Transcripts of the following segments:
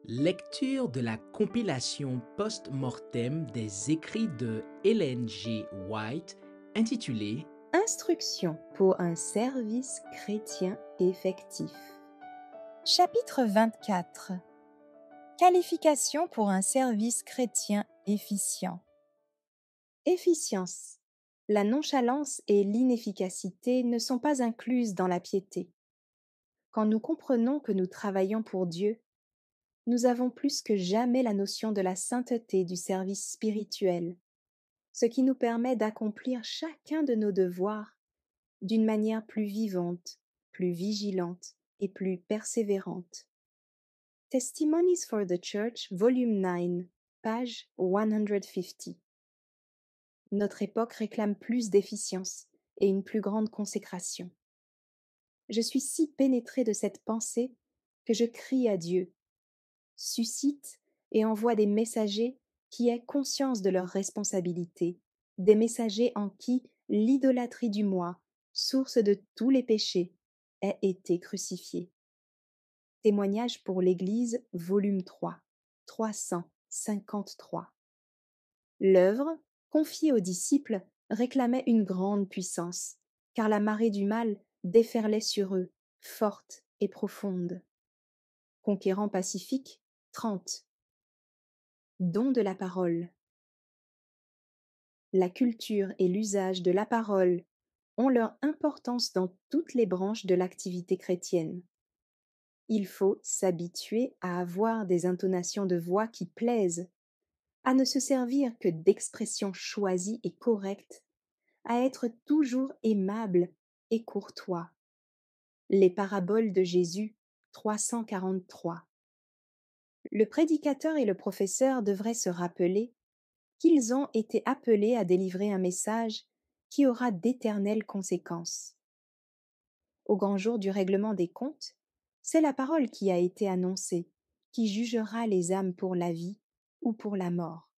Lecture de la compilation post-mortem des écrits de Ellen G. White intitulée Instruction pour un service chrétien effectif. Chapitre 24. Qualification pour un service chrétien efficient. Efficience. La nonchalance et l'inefficacité ne sont pas incluses dans la piété. Quand nous comprenons que nous travaillons pour Dieu, nous avons plus que jamais la notion de la sainteté du service spirituel, ce qui nous permet d'accomplir chacun de nos devoirs d'une manière plus vivante, plus vigilante et plus persévérante. Testimonies for the Church, volume 9, page 150. Notre époque réclame plus d'efficience et une plus grande consécration. Je suis si pénétrée de cette pensée que je crie à Dieu, suscite et envoie des messagers qui aient conscience de leurs responsabilités, des messagers en qui l'idolâtrie du moi, source de tous les péchés, ait été crucifiée. Témoignage pour l'Église, volume 3, 353. L'œuvre, confiée aux disciples, réclamait une grande puissance, car la marée du mal déferlait sur eux, forte et profonde. Conquérant pacifique, 30. Don de la parole. La culture et l'usage de la parole ont leur importance dans toutes les branches de l'activité chrétienne. Il faut s'habituer à avoir des intonations de voix qui plaisent, à ne se servir que d'expressions choisies et correctes, à être toujours aimable et courtois. Les paraboles de Jésus, 343. Le prédicateur et le professeur devraient se rappeler qu'ils ont été appelés à délivrer un message qui aura d'éternelles conséquences. Au grand jour du règlement des comptes, c'est la parole qui a été annoncée, qui jugera les âmes pour la vie ou pour la mort.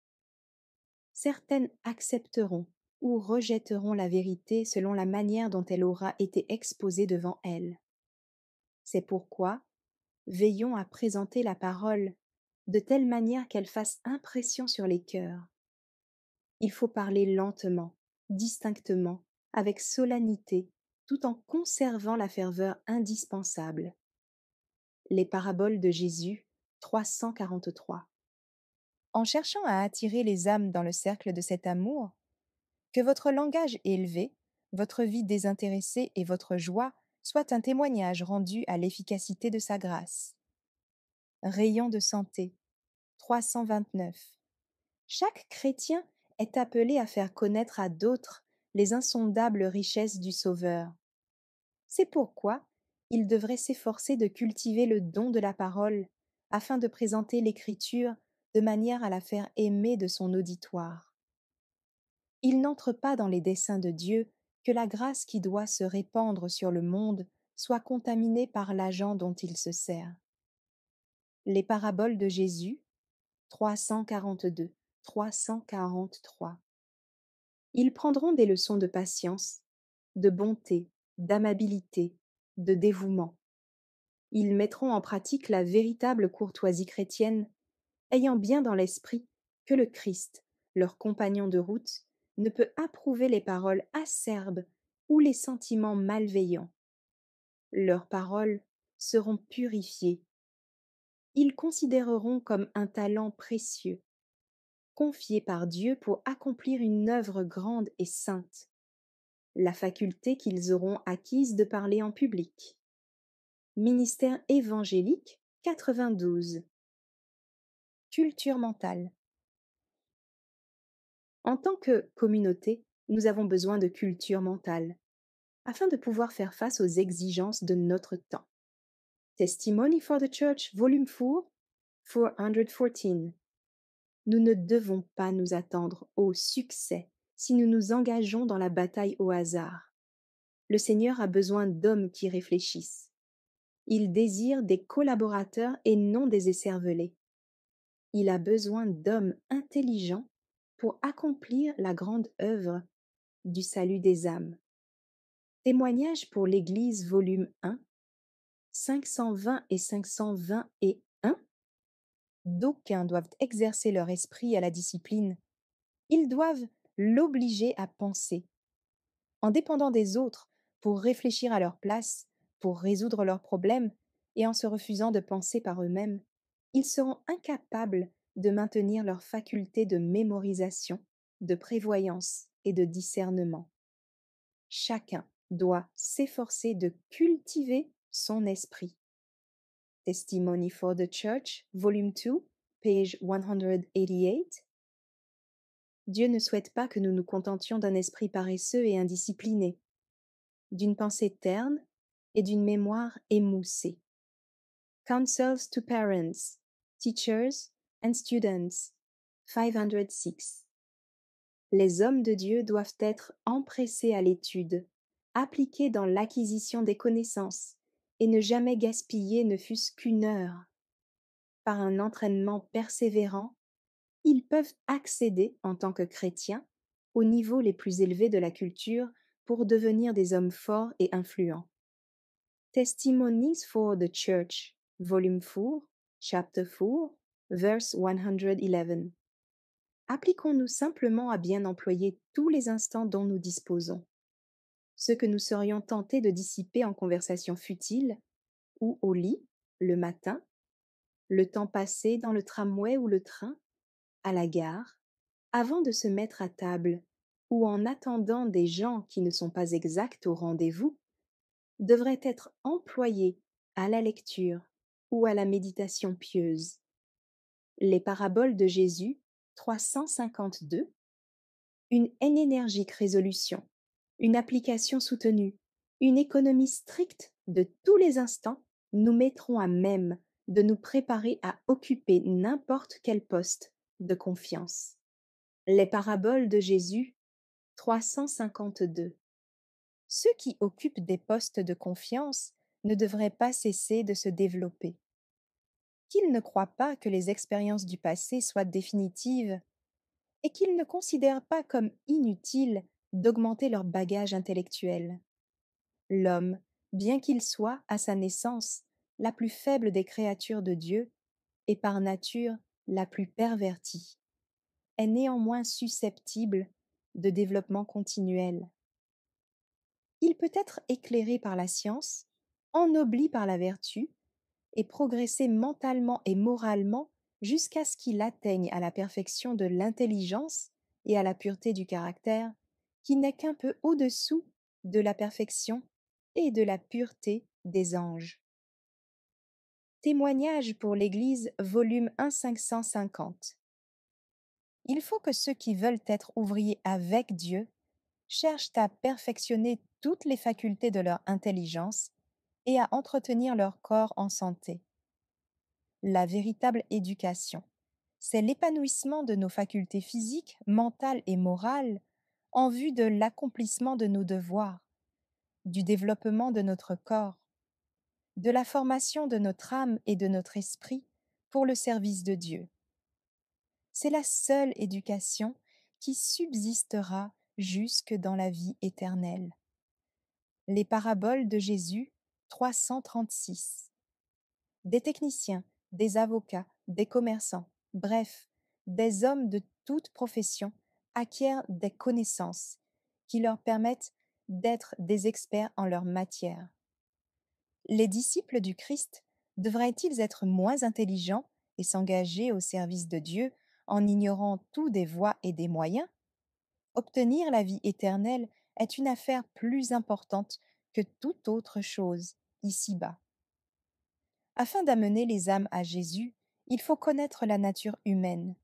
Certaines accepteront ou rejetteront la vérité selon la manière dont elle aura été exposée devant elles. C'est pourquoi veillons à présenter la parole de telle manière qu'elle fasse impression sur les cœurs. Il faut parler lentement, distinctement, avec solennité, tout en conservant la ferveur indispensable. Les paraboles de Jésus, 343. En cherchant à attirer les âmes dans le cercle de cet amour, que votre langage élevé, votre vie désintéressée et votre joie soient un témoignage rendu à l'efficacité de sa grâce. Rayon de santé, 329. Chaque chrétien est appelé à faire connaître à d'autres les insondables richesses du Sauveur. C'est pourquoi il devrait s'efforcer de cultiver le don de la parole afin de présenter l'Écriture de manière à la faire aimer de son auditoire. Il n'entre pas dans les desseins de Dieu que la grâce qui doit se répandre sur le monde soit contaminée par l'agent dont il se sert. Les paraboles de Jésus, 342, 343. Ils prendront des leçons de patience, de bonté, d'amabilité, de dévouement. Ils mettront en pratique la véritable courtoisie chrétienne, ayant bien dans l'esprit que le Christ, leur compagnon de route, ne peut approuver les paroles acerbes ou les sentiments malveillants. Leurs paroles seront purifiées. Ils considéreront comme un talent précieux, confié par Dieu pour accomplir une œuvre grande et sainte, la faculté qu'ils auront acquise de parler en public. Ministère évangélique 92. Culture mentale. En tant que communauté, nous avons besoin de culture mentale, afin de pouvoir faire face aux exigences de notre temps. Testimony for the Church, volume 4, 414. Nous ne devons pas nous attendre au succès si nous nous engageons dans la bataille au hasard. Le Seigneur a besoin d'hommes qui réfléchissent. Il désire des collaborateurs et non des écervelés. Il a besoin d'hommes intelligents pour accomplir la grande œuvre du salut des âmes. Témoignage pour l'Église, volume 1, 520 et 521, d'aucuns doivent exercer leur esprit à la discipline, ils doivent l'obliger à penser. En dépendant des autres pour réfléchir à leur place, pour résoudre leurs problèmes, et en se refusant de penser par eux-mêmes, ils seront incapables de maintenir leur faculté de mémorisation, de prévoyance et de discernement. Chacun doit s'efforcer de cultiver son esprit. Testimony for the Church, Volume 2, page 188. Dieu ne souhaite pas que nous nous contentions d'un esprit paresseux et indiscipliné, d'une pensée terne et d'une mémoire émoussée. Counsels to Parents, Teachers and Students, 506. Les hommes de Dieu doivent être empressés à l'étude, appliqués dans l'acquisition des connaissances, et ne jamais gaspiller ne fût-ce qu'une heure. Par un entraînement persévérant, ils peuvent accéder, en tant que chrétiens, aux niveaux les plus élevés de la culture pour devenir des hommes forts et influents. Testimonies for the Church, Volume 4, Chapter 4, Verse 111. Appliquons-nous simplement à bien employer tous les instants dont nous disposons. Ce que nous serions tentés de dissiper en conversation futile, ou au lit, le matin, le temps passé dans le tramway ou le train, à la gare, avant de se mettre à table, ou en attendant des gens qui ne sont pas exacts au rendez-vous, devrait être employé à la lecture ou à la méditation pieuse. Les paraboles de Jésus, 352, une énergique résolution, une application soutenue, une économie stricte de tous les instants nous mettront à même de nous préparer à occuper n'importe quel poste de confiance. Les paraboles de Jésus, 352. Ceux qui occupent des postes de confiance ne devraient pas cesser de se développer. Qu'ils ne croient pas que les expériences du passé soient définitives et qu'ils ne considèrent pas comme inutile d'augmenter leur bagage intellectuel. L'homme, bien qu'il soit, à sa naissance, la plus faible des créatures de Dieu, et par nature la plus pervertie, est néanmoins susceptible de développement continuel. Il peut être éclairé par la science, ennobli par la vertu, et progresser mentalement et moralement jusqu'à ce qu'il atteigne à la perfection de l'intelligence et à la pureté du caractère, qui n'est qu'un peu au-dessous de la perfection et de la pureté des anges. Témoignage pour l'Église, volume 1 550. Il faut que ceux qui veulent être ouvriers avec Dieu cherchent à perfectionner toutes les facultés de leur intelligence et à entretenir leur corps en santé. La véritable éducation, c'est l'épanouissement de nos facultés physiques, mentales et morales en vue de l'accomplissement de nos devoirs, du développement de notre corps, de la formation de notre âme et de notre esprit pour le service de Dieu. C'est la seule éducation qui subsistera jusque dans la vie éternelle. Les paraboles de Jésus, 336. Des techniciens, des avocats, des commerçants, bref, des hommes de toute profession acquièrent des connaissances qui leur permettent d'être des experts en leur matière. Les disciples du Christ devraient-ils être moins intelligents et s'engager au service de Dieu en ignorant tout des voies et des moyens? Obtenir la vie éternelle est une affaire plus importante que toute autre chose ici-bas. Afin d'amener les âmes à Jésus, il faut connaître la nature humaine.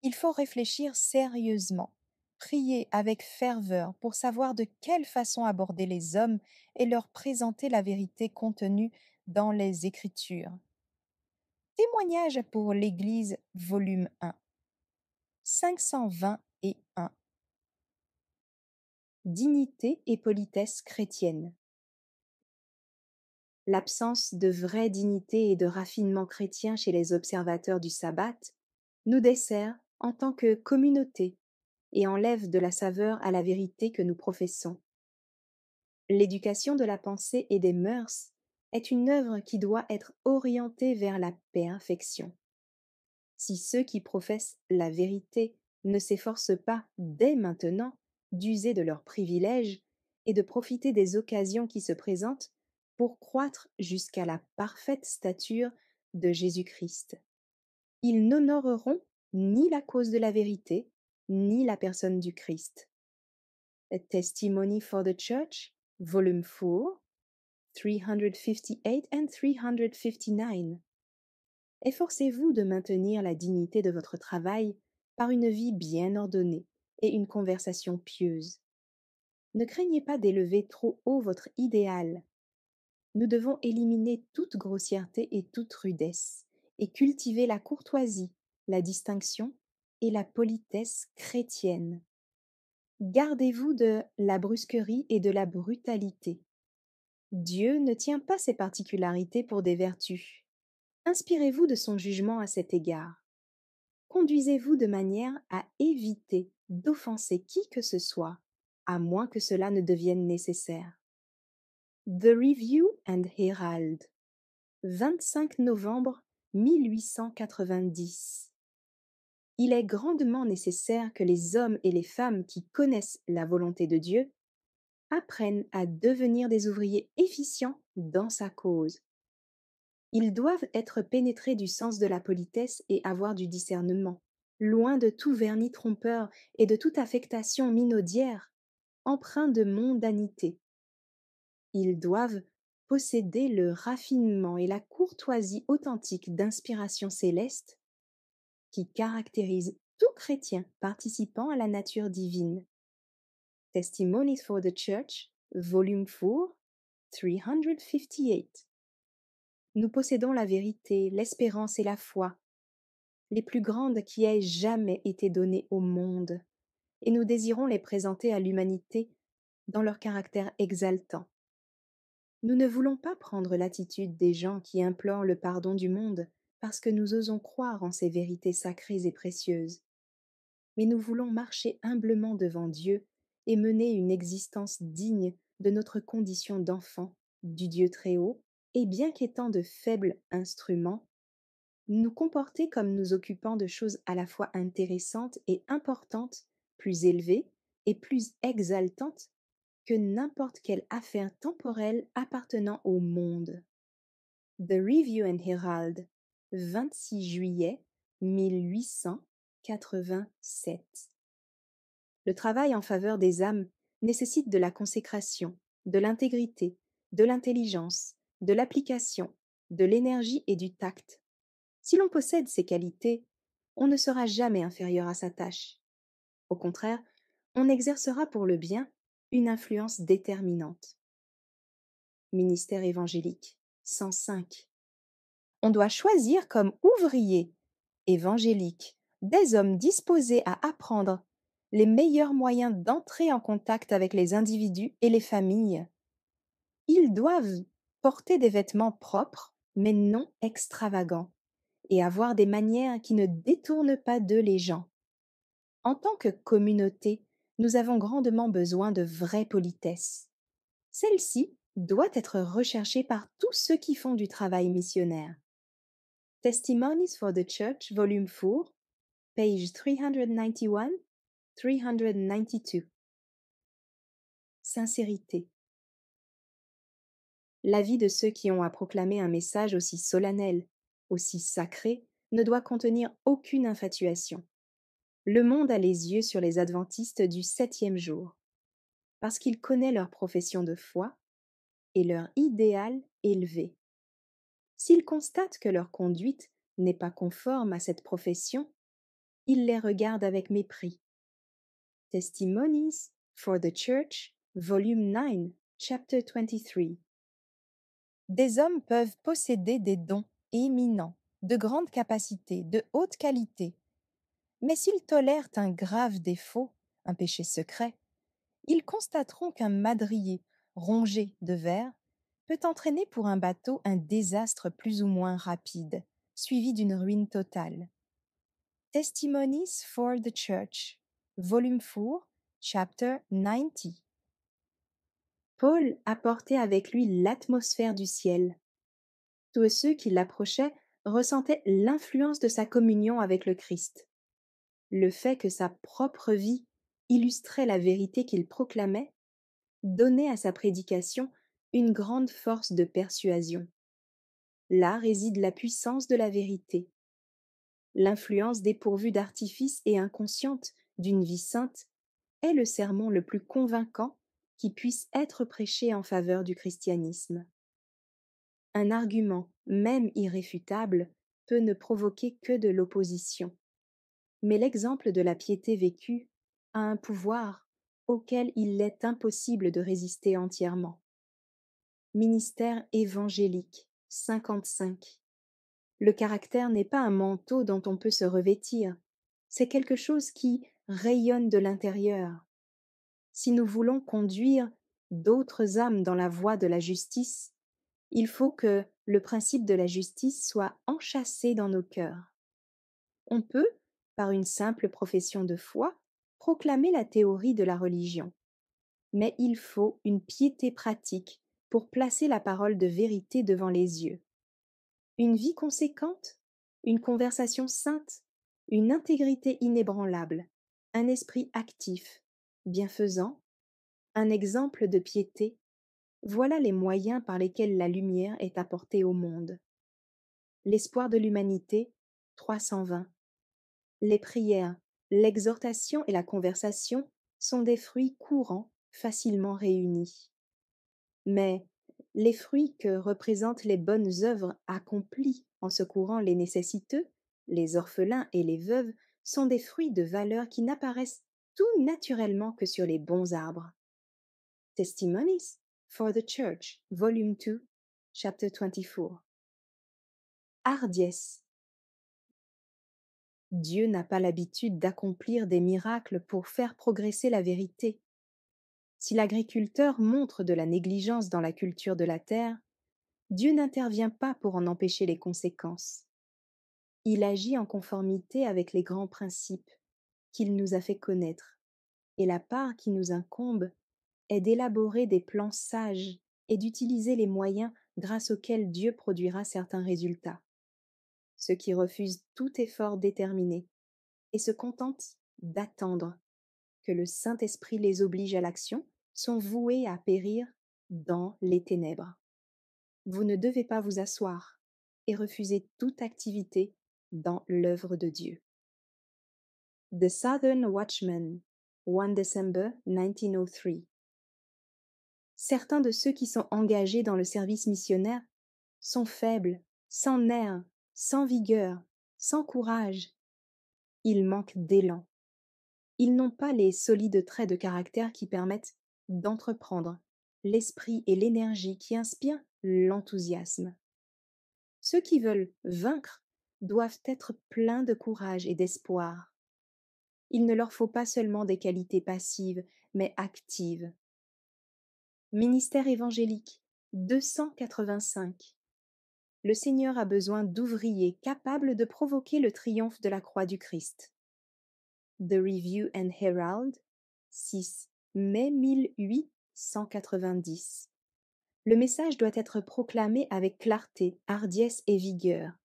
Il faut réfléchir sérieusement, prier avec ferveur pour savoir de quelle façon aborder les hommes et leur présenter la vérité contenue dans les Écritures. Témoignage pour l'Église, volume 1, 521. Dignité et politesse chrétienne. L'absence de vraie dignité et de raffinement chrétien chez les observateurs du sabbat nous dessert en tant que communauté et enlève de la saveur à la vérité que nous professons. L'éducation de la pensée et des mœurs est une œuvre qui doit être orientée vers la perfection. Si ceux qui professent la vérité ne s'efforcent pas dès maintenant d'user de leurs privilèges et de profiter des occasions qui se présentent pour croître jusqu'à la parfaite stature de Jésus-Christ, ils n'honoreront ni la cause de la vérité, ni la personne du Christ. A Testimony for the Church, Volume 4, 358 and 359. Efforcez-vous de maintenir la dignité de votre travail par une vie bien ordonnée et une conversation pieuse. Ne craignez pas d'élever trop haut votre idéal. Nous devons éliminer toute grossièreté et toute rudesse et cultiver la courtoisie, la distinction et la politesse chrétienne. Gardez-vous de la brusquerie et de la brutalité. Dieu ne tient pas ces particularités pour des vertus. Inspirez-vous de son jugement à cet égard. Conduisez-vous de manière à éviter d'offenser qui que ce soit, à moins que cela ne devienne nécessaire. The Review and Herald, 25 novembre 1890. Il est grandement nécessaire que les hommes et les femmes qui connaissent la volonté de Dieu apprennent à devenir des ouvriers efficients dans sa cause. Ils doivent être pénétrés du sens de la politesse et avoir du discernement, loin de tout vernis trompeur et de toute affectation minaudière, empreint de mondanité. Ils doivent posséder le raffinement et la courtoisie authentique d'inspiration céleste qui caractérise tout chrétien participant à la nature divine. Testimonies for the Church, Volume 4, 358. Nous possédons la vérité, l'espérance et la foi, les plus grandes qui aient jamais été données au monde, et nous désirons les présenter à l'humanité dans leur caractère exaltant. Nous ne voulons pas prendre l'attitude des gens qui implorent le pardon du monde parce que nous osons croire en ces vérités sacrées et précieuses, mais nous voulons marcher humblement devant Dieu et mener une existence digne de notre condition d'enfant du Dieu Très-Haut, et bien qu'étant de faibles instruments, nous comporter comme nous occupant de choses à la fois intéressantes et importantes, plus élevées et plus exaltantes que n'importe quelle affaire temporelle appartenant au monde. The Review and Herald, 26 juillet 1887. Le travail en faveur des âmes nécessite de la consécration, de l'intégrité, de l'intelligence, de l'application, de l'énergie et du tact. Si l'on possède ces qualités, on ne sera jamais inférieur à sa tâche. Au contraire, on exercera pour le bien une influence déterminante. Ministère évangélique 105. On doit choisir comme ouvriers évangéliques des hommes disposés à apprendre les meilleurs moyens d'entrer en contact avec les individus et les familles. Ils doivent porter des vêtements propres mais non extravagants et avoir des manières qui ne détournent pas d'eux les gens. En tant que communauté, nous avons grandement besoin de vraie politesse. Celle-ci doit être recherchée par tous ceux qui font du travail missionnaire. Testimonies for the Church, Volume 4, page 391, 392. Sincérité. La vie de ceux qui ont à proclamer un message aussi solennel, aussi sacré, ne doit contenir aucune infatuation. Le monde a les yeux sur les adventistes du 7e jour, parce qu'il connaît leur profession de foi et leur idéal élevé. S'il constate que leur conduite n'est pas conforme à cette profession, il les regarde avec mépris. Testimonies for the Church, Volume 9, Chapter 23. Des hommes peuvent posséder des dons éminents, de grandes capacités, de haute qualité, mais s'ils tolèrent un grave défaut, un péché secret, ils constateront qu'un madrier rongé de verre peut entraîner pour un bateau un désastre plus ou moins rapide, suivi d'une ruine totale. Testimonies for the Church, Volume 4, Chapter 90. Paul apportait avec lui l'atmosphère du ciel. Tous ceux qui l'approchaient ressentait l'influence de sa communion avec le Christ. Le fait que sa propre vie illustrait la vérité qu'il proclamait donnait à sa prédication une grande force de persuasion. Là réside la puissance de la vérité. L'influence dépourvue d'artifice et inconsciente d'une vie sainte est le sermon le plus convaincant qui puisse être prêché en faveur du christianisme. Un argument, même irréfutable, peut ne provoquer que de l'opposition. Mais l'exemple de la piété vécue a un pouvoir auquel il est impossible de résister entièrement. Ministère évangélique 55. Le caractère n'est pas un manteau dont on peut se revêtir, c'est quelque chose qui rayonne de l'intérieur. Si nous voulons conduire d'autres âmes dans la voie de la justice, il faut que le principe de la justice soit enchâssé dans nos cœurs. On peut, par une simple profession de foi, proclamer la théorie de la religion. Mais il faut une piété pratique pour placer la parole de vérité devant les yeux. Une vie conséquente, une conversation sainte, une intégrité inébranlable, un esprit actif, bienfaisant, un exemple de piété, voilà les moyens par lesquels la lumière est apportée au monde. L'espoir de l'humanité, 320. Les prières, l'exhortation et la conversation sont des fruits courants, facilement réunis. Mais les fruits que représentent les bonnes œuvres accomplies en secourant les nécessiteux, les orphelins et les veuves, sont des fruits de valeur qui n'apparaissent tout naturellement que sur les bons arbres. Testimonies for the Church, Volume 2, Chapter 24. Hardiesse. Dieu n'a pas l'habitude d'accomplir des miracles pour faire progresser la vérité. Si l'agriculteur montre de la négligence dans la culture de la terre, Dieu n'intervient pas pour en empêcher les conséquences. Il agit en conformité avec les grands principes qu'il nous a fait connaître, et la part qui nous incombe est d'élaborer des plans sages et d'utiliser les moyens grâce auxquels Dieu produira certains résultats. Ceux qui refusent tout effort déterminé et se contentent d'attendre que le Saint-Esprit les oblige à l'action sont voués à périr dans les ténèbres. Vous ne devez pas vous asseoir et refuser toute activité dans l'œuvre de Dieu. The Southern Watchman, 1 December 1903. Certains de ceux qui sont engagés dans le service missionnaire sont faibles, sans nerfs, sans vigueur, sans courage. Ils manquent d'élan. Ils n'ont pas les solides traits de caractère qui permettent d'entreprendre, l'esprit et l'énergie qui inspirent l'enthousiasme. Ceux qui veulent vaincre doivent être pleins de courage et d'espoir. Il ne leur faut pas seulement des qualités passives, mais actives. Ministère évangélique 285. Le Seigneur a besoin d'ouvriers capables de provoquer le triomphe de la croix du Christ. The Review and Herald, 6 mai 1890. Le message doit être proclamé avec clarté, hardiesse et vigueur,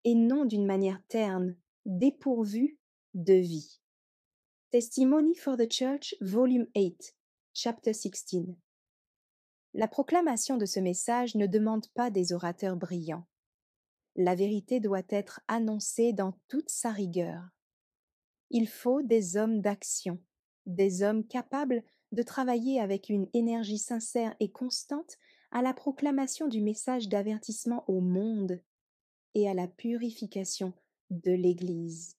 et non d'une manière terne, dépourvue de vie. Testimony for the Church, Volume 8, Chapter 16. La proclamation de ce message ne demande pas des orateurs brillants. La vérité doit être annoncée dans toute sa rigueur. Il faut des hommes d'action, des hommes capables de travailler avec une énergie sincère et constante à la proclamation du message d'avertissement au monde et à la purification de l'Église.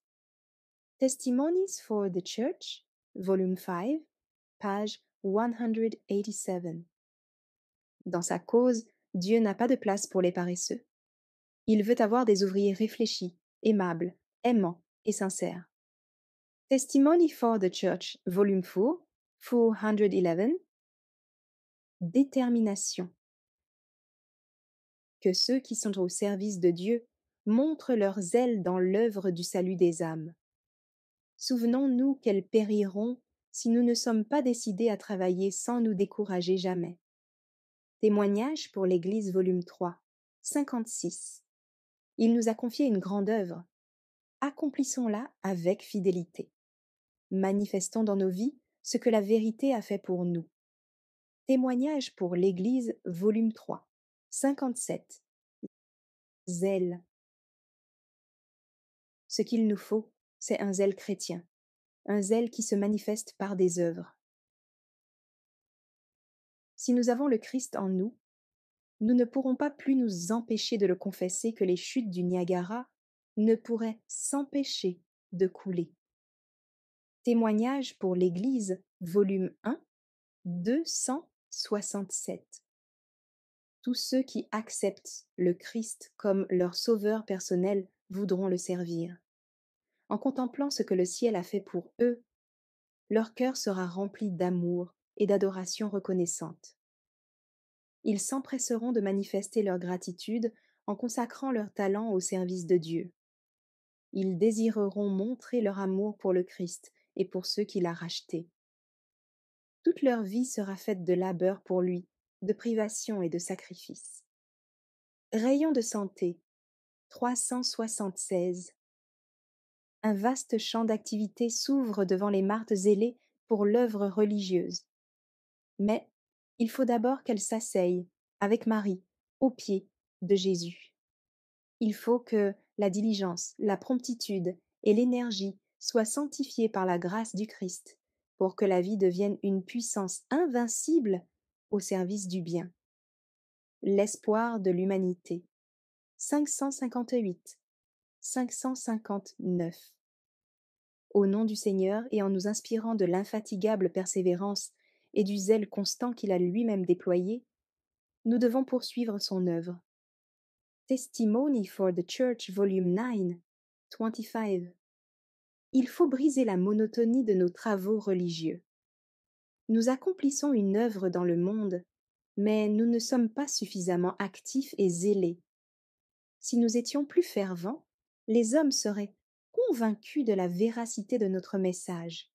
Testimonies for the Church, Volume 5, page 187. Dans sa cause, Dieu n'a pas de place pour les paresseux. Il veut avoir des ouvriers réfléchis, aimables, aimants et sincères. Testimony for the Church, Volume 4, 411. Détermination. Que ceux qui sont au service de Dieu montrent leur zèle dans l'œuvre du salut des âmes. Souvenons-nous qu'elles périront si nous ne sommes pas décidés à travailler sans nous décourager jamais. Témoignage pour l'Église, volume 3, 56. Il nous a confié une grande œuvre. Accomplissons-la avec fidélité. Manifestons dans nos vies ce que la vérité a fait pour nous. Témoignage pour l'Église, volume 3, 57. Zèle. Ce qu'il nous faut, c'est un zèle chrétien, un zèle qui se manifeste par des œuvres. Si nous avons le Christ en nous, nous ne pourrons pas plus nous empêcher de le confesser que les chutes du Niagara ne pourraient s'empêcher de couler. Témoignage pour l'Église, volume 1, 267. Tous ceux qui acceptent le Christ comme leur sauveur personnel voudront le servir. En contemplant ce que le ciel a fait pour eux, leur cœur sera rempli d'amour et d'adoration reconnaissante. Ils s'empresseront de manifester leur gratitude en consacrant leur talent au service de Dieu. Ils désireront montrer leur amour pour le Christ et pour ceux qu'il a rachetés. Toute leur vie sera faite de labeur pour lui, de privation et de sacrifice. Rayon de santé, 376. Un vaste champ d'activité s'ouvre devant les martes ailées pour l'œuvre religieuse. Mais il faut d'abord qu'elle s'asseye, avec Marie, aux pieds de Jésus. Il faut que la diligence, la promptitude et l'énergie soient sanctifiées par la grâce du Christ, pour que la vie devienne une puissance invincible au service du bien. L'espoir de l'humanité. 558, 559. Au nom du Seigneur et en nous inspirant de l'infatigable persévérance et du zèle constant qu'il a lui-même déployé, nous devons poursuivre son œuvre. Testimony for the Church, volume 9, 25. Il faut briser la monotonie de nos travaux religieux. Nous accomplissons une œuvre dans le monde, mais nous ne sommes pas suffisamment actifs et zélés. Si nous étions plus fervents, les hommes seraient convaincus de la véracité de notre message.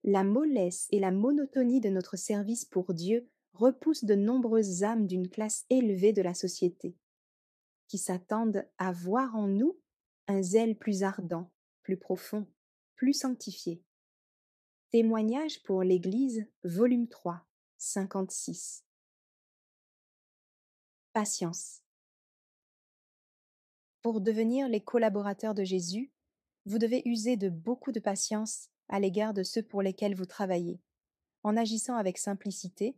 La mollesse et la monotonie de notre service pour Dieu repoussent de nombreuses âmes d'une classe élevée de la société, qui s'attendent à voir en nous un zèle plus ardent, plus profond, plus sanctifié. Témoignage pour l'Église, volume 3, 56. Patience. Pour devenir les collaborateurs de Jésus, vous devez user de beaucoup de patience à l'égard de ceux pour lesquels vous travaillez, en agissant avec simplicité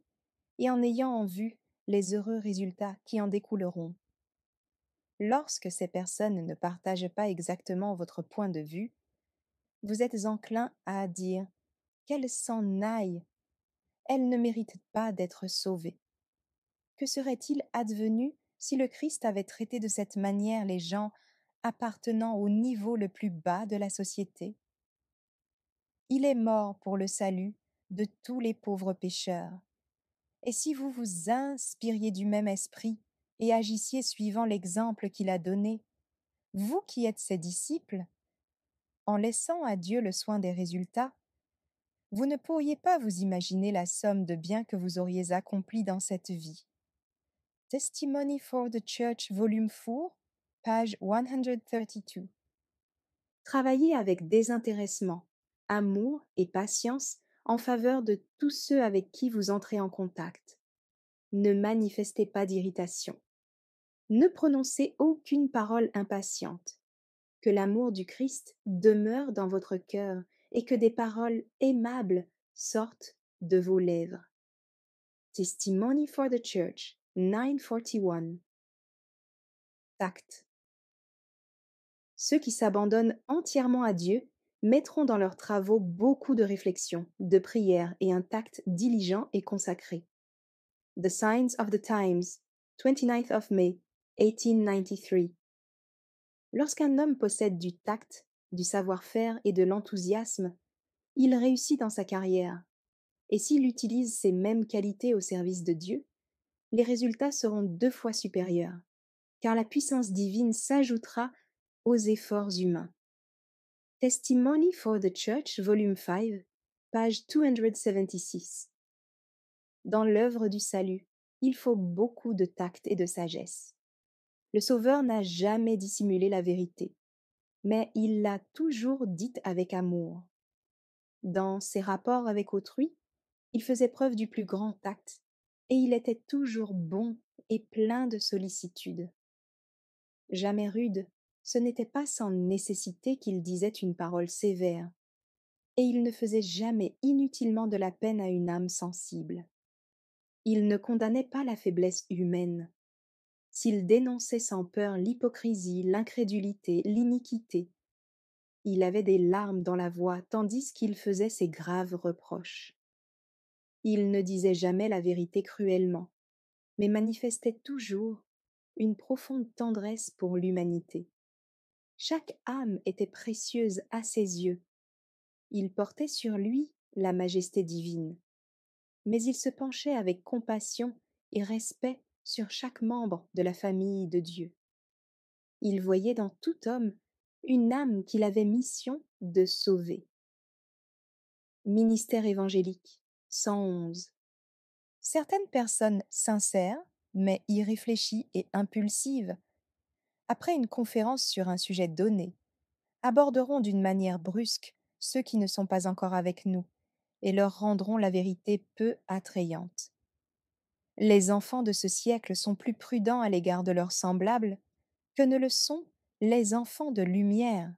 et en ayant en vue les heureux résultats qui en découleront. Lorsque ces personnes ne partagent pas exactement votre point de vue, vous êtes enclin à dire « qu'elles s'en aillent, elles ne méritent pas d'être sauvées ». Que serait-il advenu si le Christ avait traité de cette manière les gens appartenant au niveau le plus bas de la société? Il est mort pour le salut de tous les pauvres pécheurs. Et si vous vous inspiriez du même esprit et agissiez suivant l'exemple qu'il a donné, vous qui êtes ses disciples, en laissant à Dieu le soin des résultats, vous ne pourriez pas vous imaginer la somme de biens que vous auriez accompli dans cette vie. Testimony for the Church, volume 4, page 132. Travaillez avec désintéressement, amour et patience en faveur de tous ceux avec qui vous entrez en contact. Ne manifestez pas d'irritation. Ne prononcez aucune parole impatiente. Que l'amour du Christ demeure dans votre cœur et que des paroles aimables sortent de vos lèvres. Testimony for the Church, 941. Tact. Ceux qui s'abandonnent entièrement à Dieu mettront dans leurs travaux beaucoup de réflexion, de prière et un tact diligent et consacré. The Signs of the Times, 29th of May, 1893. Lorsqu'un homme possède du tact, du savoir-faire et de l'enthousiasme, il réussit dans sa carrière. Et s'il utilise ces mêmes qualités au service de Dieu, les résultats seront 2 fois supérieurs, car la puissance divine s'ajoutera aux efforts humains. Testimony for the Church, volume 5, page 276. Dans l'œuvre du salut, il faut beaucoup de tact et de sagesse. Le Sauveur n'a jamais dissimulé la vérité, mais il l'a toujours dite avec amour. Dans ses rapports avec autrui, il faisait preuve du plus grand tact, et il était toujours bon et plein de sollicitude. Jamais rude, ce n'était pas sans nécessité qu'il disait une parole sévère, et il ne faisait jamais inutilement de la peine à une âme sensible. Il ne condamnait pas la faiblesse humaine. S'il dénonçait sans peur l'hypocrisie, l'incrédulité, l'iniquité, il avait des larmes dans la voix tandis qu'il faisait ses graves reproches. Il ne disait jamais la vérité cruellement, mais manifestait toujours une profonde tendresse pour l'humanité. Chaque âme était précieuse à ses yeux. Il portait sur lui la majesté divine, mais il se penchait avec compassion et respect sur chaque membre de la famille de Dieu. Il voyait dans tout homme une âme qu'il avait mission de sauver. Ministère évangélique 111. Certaines personnes sincères, mais irréfléchies et impulsives, après une conférence sur un sujet donné, aborderont d'une manière brusque ceux qui ne sont pas encore avec nous et leur rendront la vérité peu attrayante. Les enfants de ce siècle sont plus prudents à l'égard de leurs semblables que ne le sont les enfants de lumière.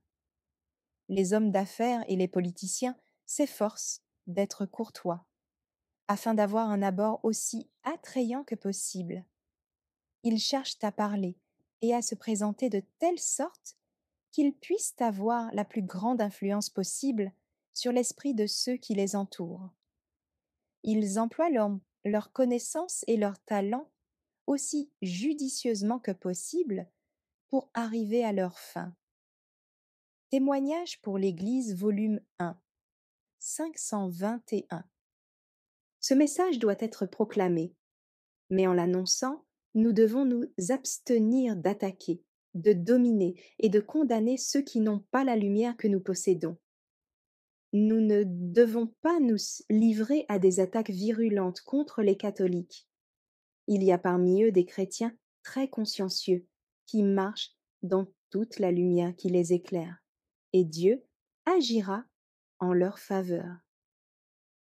Les hommes d'affaires et les politiciens s'efforcent d'être courtois, afin d'avoir un abord aussi attrayant que possible. Ils cherchent à parler et à se présenter de telle sorte qu'ils puissent avoir la plus grande influence possible sur l'esprit de ceux qui les entourent. Ils emploient leur connaissance et leur talent aussi judicieusement que possible pour arriver à leur fin. Témoignage pour l'Église, volume 1, 521. Ce message doit être proclamé, mais en l'annonçant, nous devons nous abstenir d'attaquer, de dominer et de condamner ceux qui n'ont pas la lumière que nous possédons. Nous ne devons pas nous livrer à des attaques virulentes contre les catholiques. Il y a parmi eux des chrétiens très consciencieux qui marchent dans toute la lumière qui les éclaire, et Dieu agira en leur faveur.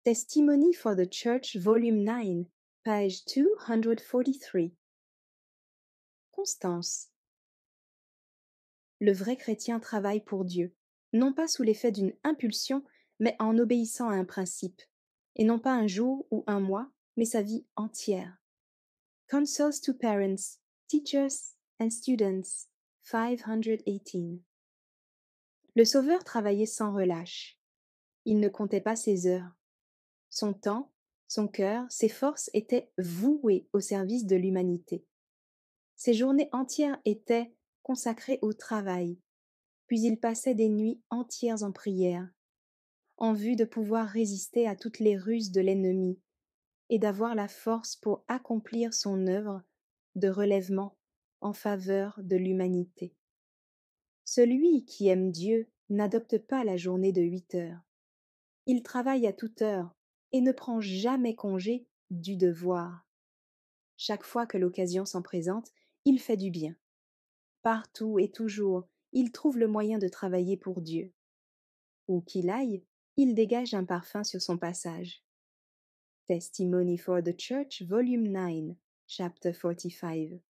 Testimony for the Church, volume 9, page 243. Constance. Le vrai chrétien travaille pour Dieu, non pas sous l'effet d'une impulsion, mais en obéissant à un principe, et non pas un jour ou un mois, mais sa vie entière. Counsels to Parents, Teachers and Students, 518. Le Sauveur travaillait sans relâche. Il ne comptait pas ses heures. Son temps, son cœur, ses forces étaient voués au service de l'humanité. Ses journées entières étaient consacrées au travail, puis il passait des nuits entières en prière, en vue de pouvoir résister à toutes les ruses de l'ennemi et d'avoir la force pour accomplir son œuvre de relèvement en faveur de l'humanité. Celui qui aime Dieu n'adopte pas la journée de 8 heures. Il travaille à toute heure et ne prend jamais congé du devoir. Chaque fois que l'occasion s'en présente, il fait du bien. Partout et toujours, il trouve le moyen de travailler pour Dieu. Où qu'il aille, il dégage un parfum sur son passage. Testimony for the Church, volume 9, chapter 45.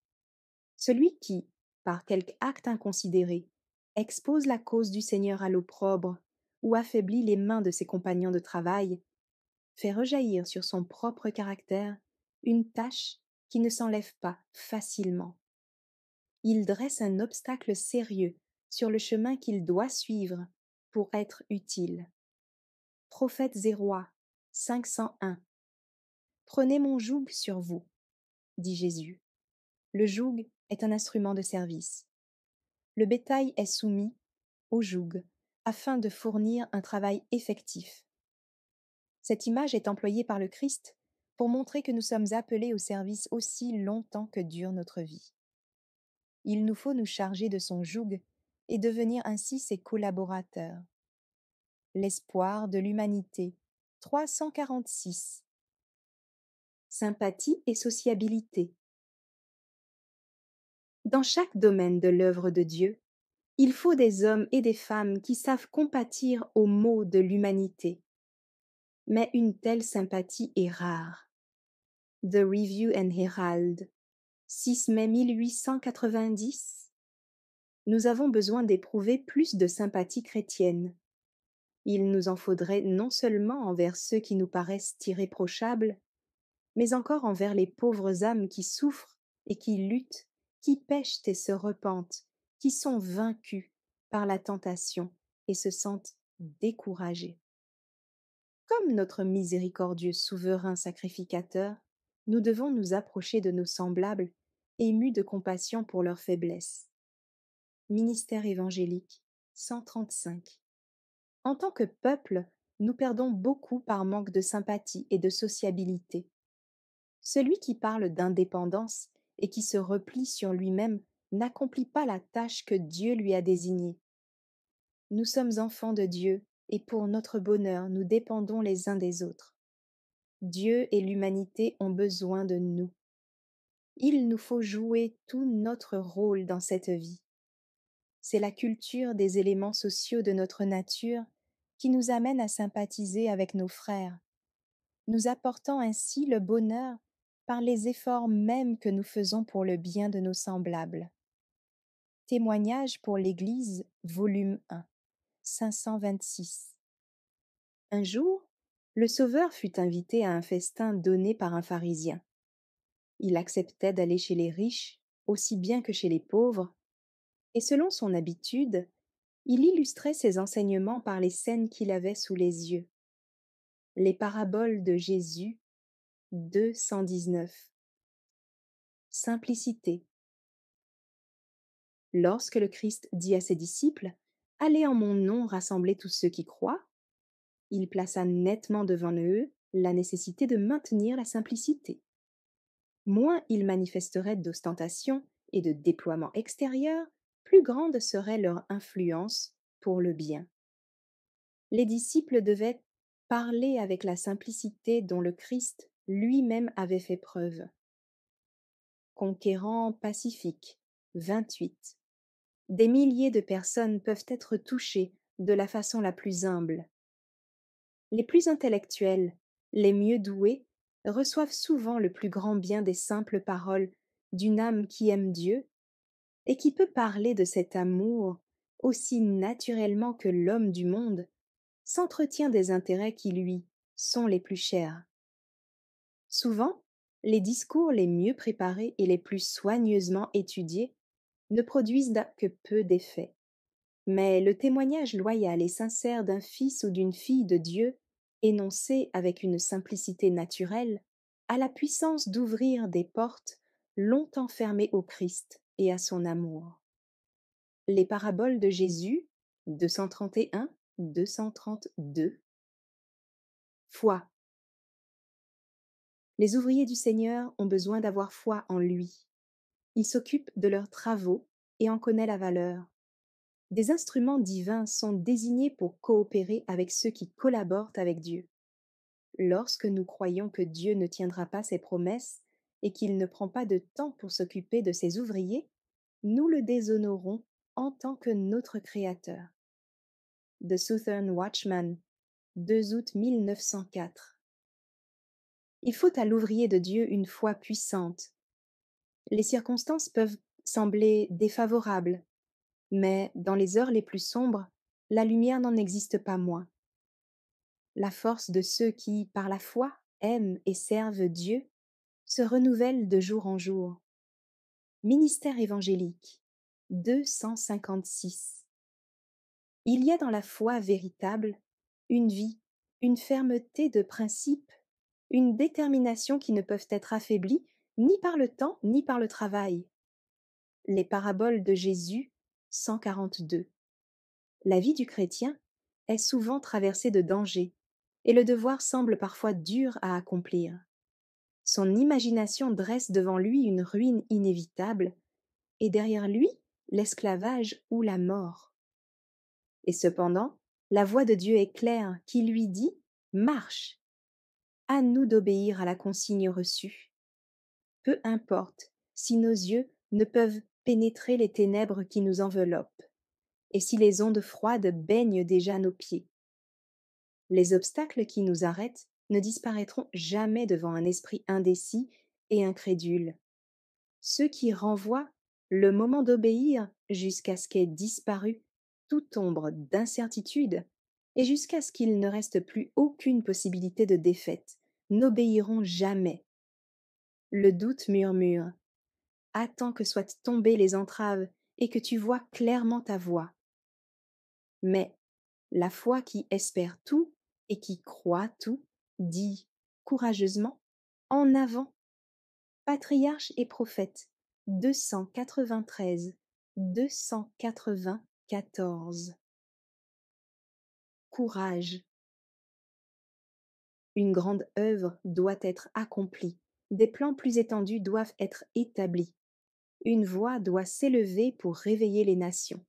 Celui qui, par quelque acte inconsidéré, expose la cause du Seigneur à l'opprobre ou affaiblit les mains de ses compagnons de travail, fait rejaillir sur son propre caractère une tache qui ne s'enlève pas facilement. Il dresse un obstacle sérieux sur le chemin qu'il doit suivre pour être utile. Prophètes et rois, 501. Prenez mon joug sur vous, dit Jésus. Le joug est un instrument de service. Le bétail est soumis au joug afin de fournir un travail effectif. Cette image est employée par le Christ pour montrer que nous sommes appelés au service aussi longtemps que dure notre vie. Il nous faut nous charger de son joug et devenir ainsi ses collaborateurs. L'espoir de l'humanité, 346. Sympathie et sociabilité. Dans chaque domaine de l'œuvre de Dieu, il faut des hommes et des femmes qui savent compatir aux maux de l'humanité. Mais une telle sympathie est rare. The Review and Herald, 6 mai 1890. Nous avons besoin d'éprouver plus de sympathie chrétienne. Il nous en faudrait non seulement envers ceux qui nous paraissent irréprochables, mais encore envers les pauvres âmes qui souffrent et qui luttent, qui pêchent et se repentent, qui sont vaincus par la tentation et se sentent découragés. Comme notre miséricordieux souverain sacrificateur, nous devons nous approcher de nos semblables, émus de compassion pour leur faiblesse. Ministère évangélique 135. En tant que peuple, nous perdons beaucoup par manque de sympathie et de sociabilité. Celui qui parle d'indépendance et qui se replie sur lui-même n'accomplit pas la tâche que Dieu lui a désignée. Nous sommes enfants de Dieu et pour notre bonheur, nous dépendons les uns des autres. Dieu et l'humanité ont besoin de nous. Il nous faut jouer tout notre rôle dans cette vie. C'est la culture des éléments sociaux de notre nature qui nous amène à sympathiser avec nos frères, nous apportant ainsi le bonheur par les efforts mêmes que nous faisons pour le bien de nos semblables. Témoignage pour l'Église, volume 1, 526. Un jour, le Sauveur fut invité à un festin donné par un pharisien. Il acceptait d'aller chez les riches aussi bien que chez les pauvres, et selon son habitude, il illustrait ses enseignements par les scènes qu'il avait sous les yeux. Les paraboles de Jésus, 219. Simplicité. Lorsque le Christ dit à ses disciples « Allez en mon nom rassembler tous ceux qui croient », il plaça nettement devant eux la nécessité de maintenir la simplicité. Moins ils manifesteraient d'ostentation et de déploiement extérieur, plus grande serait leur influence pour le bien. Les disciples devaient parler avec la simplicité dont le Christ lui-même avait fait preuve. Conquérant pacifique, 28. Des milliers de personnes peuvent être touchées de la façon la plus humble. Les plus intellectuels, les mieux doués, reçoivent souvent le plus grand bien des simples paroles d'une âme qui aime Dieu et qui peut parler de cet amour aussi naturellement que l'homme du monde s'entretient des intérêts qui lui sont les plus chers. Souvent, les discours les mieux préparés et les plus soigneusement étudiés ne produisent que peu d'effet. Mais le témoignage loyal et sincère d'un fils ou d'une fille de Dieu, énoncé avec une simplicité naturelle, a la puissance d'ouvrir des portes longtemps fermées au Christ et à son amour. Les paraboles de Jésus, 231, 232. Foi. Les ouvriers du Seigneur ont besoin d'avoir foi en lui. Il s'occupe de leurs travaux et en connaît la valeur. Des instruments divins sont désignés pour coopérer avec ceux qui collaborent avec Dieu. Lorsque nous croyons que Dieu ne tiendra pas ses promesses et qu'il ne prend pas de temps pour s'occuper de ses ouvriers, nous le déshonorons en tant que notre Créateur. The Southern Watchman, 2 août 1904. Il faut à l'ouvrier de Dieu une foi puissante. Les circonstances peuvent sembler défavorables, mais dans les heures les plus sombres, la lumière n'en existe pas moins. La force de ceux qui, par la foi, aiment et servent Dieu se renouvelle de jour en jour. Ministère évangélique, 256. Il y a dans la foi véritable une vie, une fermeté de principe, une détermination qui ne peuvent être affaiblies ni par le temps ni par le travail. Les paraboles de Jésus, 142. La vie du chrétien est souvent traversée de dangers, et le devoir semble parfois dur à accomplir. Son imagination dresse devant lui une ruine inévitable, et derrière lui l'esclavage ou la mort. Et cependant, la voix de Dieu est claire, qui lui dit « Marche !» À nous d'obéir à la consigne reçue. Peu importe si nos yeux ne peuvent pénétrer les ténèbres qui nous enveloppent, et si les ondes froides baignent déjà nos pieds. Les obstacles qui nous arrêtent ne disparaîtront jamais devant un esprit indécis et incrédule. Ceux qui renvoient le moment d'obéir jusqu'à ce qu'ait disparu toute ombre d'incertitude et jusqu'à ce qu'il ne reste plus aucune possibilité de défaite, n'obéiront jamais. Le doute murmure: attends que soient tombées les entraves et que tu vois clairement ta voie. Mais la foi qui espère tout et qui croit tout dit courageusement: en avant! Patriarches et prophètes, 293, 294. Courage. Une grande œuvre doit être accomplie, des plans plus étendus doivent être établis, une voix doit s'élever pour réveiller les nations.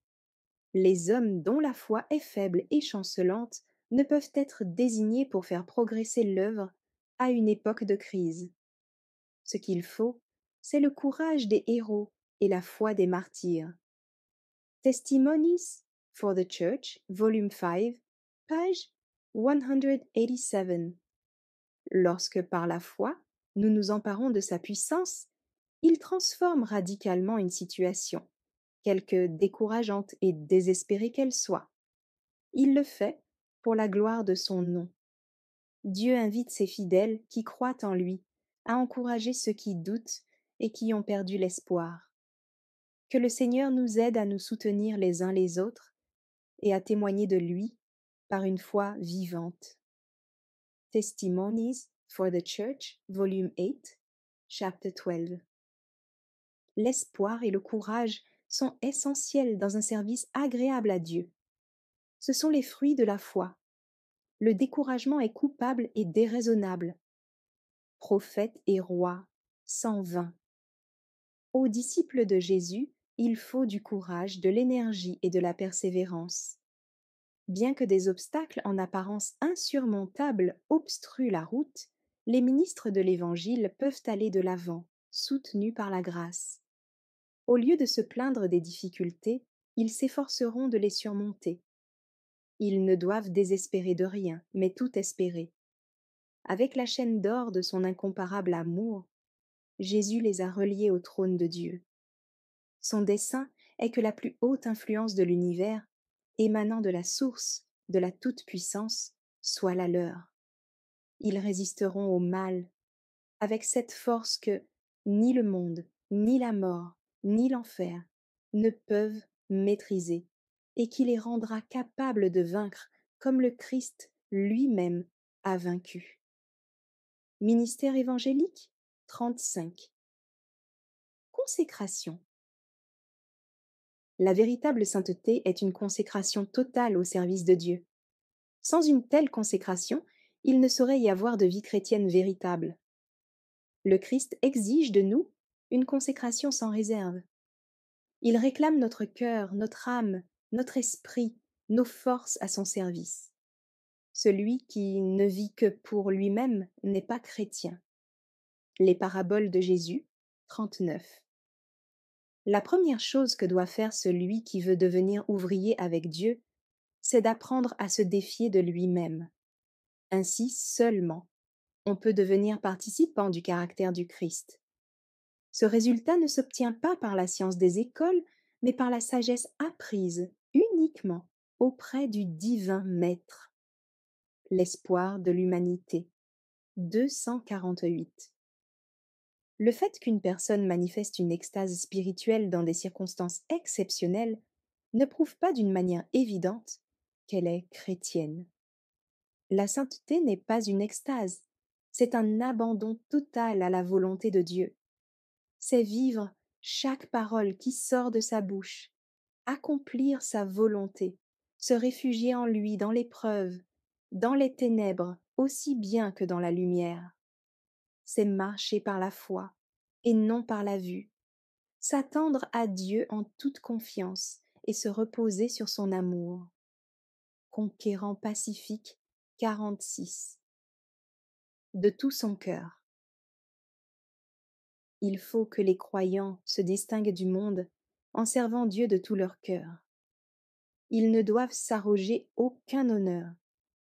Les hommes dont la foi est faible et chancelante ne peuvent être désignés pour faire progresser l'œuvre à une époque de crise. Ce qu'il faut, c'est le courage des héros et la foi des martyrs. Testimonies for the Church, volume 5, page 187. Lorsque par la foi, nous nous emparons de sa puissance, il transforme radicalement une situation, quelque décourageante et désespérée qu'elle soit. Il le fait pour la gloire de son nom. Dieu invite ses fidèles qui croient en lui à encourager ceux qui doutent et qui ont perdu l'espoir. Que le Seigneur nous aide à nous soutenir les uns les autres et à témoigner de lui par une foi vivante. Testimonies for the Church, volume 8, chapter 12. L'espoir et le courage sont essentiels dans un service agréable à Dieu. Ce sont les fruits de la foi. Le découragement est coupable et déraisonnable. Prophète et roi, 120. Aux disciples de Jésus, il faut du courage, de l'énergie et de la persévérance. Bien que des obstacles en apparence insurmontables obstruent la route, les ministres de l'Évangile peuvent aller de l'avant, soutenus par la grâce. Au lieu de se plaindre des difficultés, ils s'efforceront de les surmonter. Ils ne doivent désespérer de rien, mais tout espérer. Avec la chaîne d'or de son incomparable amour, Jésus les a reliés au trône de Dieu. Son dessein est que la plus haute influence de l'univers, émanant de la source de la toute-puissance, soit la leur. Ils résisteront au mal, avec cette force que ni le monde, ni la mort, ni l'enfer ne peuvent maîtriser, et qui les rendra capables de vaincre comme le Christ lui-même a vaincu. Ministère évangélique 35. Consécration. La véritable sainteté est une consécration totale au service de Dieu. Sans une telle consécration, il ne saurait y avoir de vie chrétienne véritable. Le Christ exige de nous une consécration sans réserve. Il réclame notre cœur, notre âme, notre esprit, nos forces à son service. Celui qui ne vit que pour lui-même n'est pas chrétien. Les paraboles de Jésus, 39. La première chose que doit faire celui qui veut devenir ouvrier avec Dieu, c'est d'apprendre à se défier de lui-même. Ainsi seulement, on peut devenir participant du caractère du Christ. Ce résultat ne s'obtient pas par la science des écoles, mais par la sagesse apprise uniquement auprès du divin Maître. L'espoir de l'humanité. 248. Le fait qu'une personne manifeste une extase spirituelle dans des circonstances exceptionnelles ne prouve pas d'une manière évidente qu'elle est chrétienne. La sainteté n'est pas une extase, c'est un abandon total à la volonté de Dieu. C'est vivre chaque parole qui sort de sa bouche, accomplir sa volonté, se réfugier en lui dans l'épreuve, dans les ténèbres aussi bien que dans la lumière. C'est marcher par la foi et non par la vue, s'attendre à Dieu en toute confiance et se reposer sur son amour. Conquérant pacifique 46. De tout son cœur. Il faut que les croyants se distinguent du monde en servant Dieu de tout leur cœur. Ils ne doivent s'arroger aucun honneur,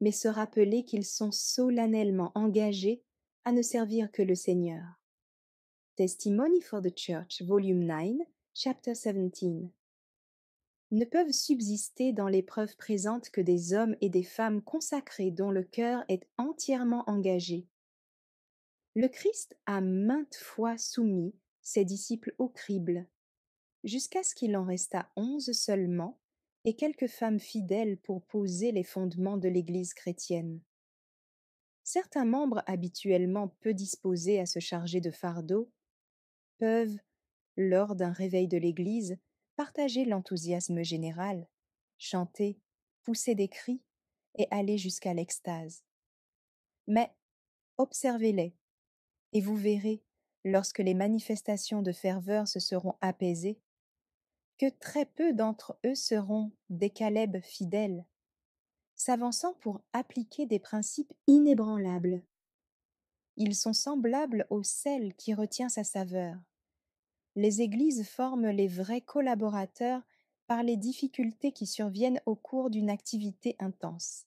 mais se rappeler qu'ils sont solennellement engagés à ne servir que le Seigneur. Testimony for the Church, Volume 9, Chapter 17. Ne peuvent subsister dans l'épreuve présente que des hommes et des femmes consacrés dont le cœur est entièrement engagé. Le Christ a maintes fois soumis ses disciples au crible, jusqu'à ce qu'il en restât 11 seulement et quelques femmes fidèles pour poser les fondements de l'Église chrétienne. Certains membres habituellement peu disposés à se charger de fardeaux peuvent, lors d'un réveil de l'Église, partager l'enthousiasme général, chanter, pousser des cris et aller jusqu'à l'extase. Mais observez-les, et vous verrez, lorsque les manifestations de ferveur se seront apaisées, que très peu d'entre eux seront des Caleb fidèles, s'avançant pour appliquer des principes inébranlables. Ils sont semblables au sel qui retient sa saveur. Les églises forment les vrais collaborateurs par les difficultés qui surviennent au cours d'une activité intense.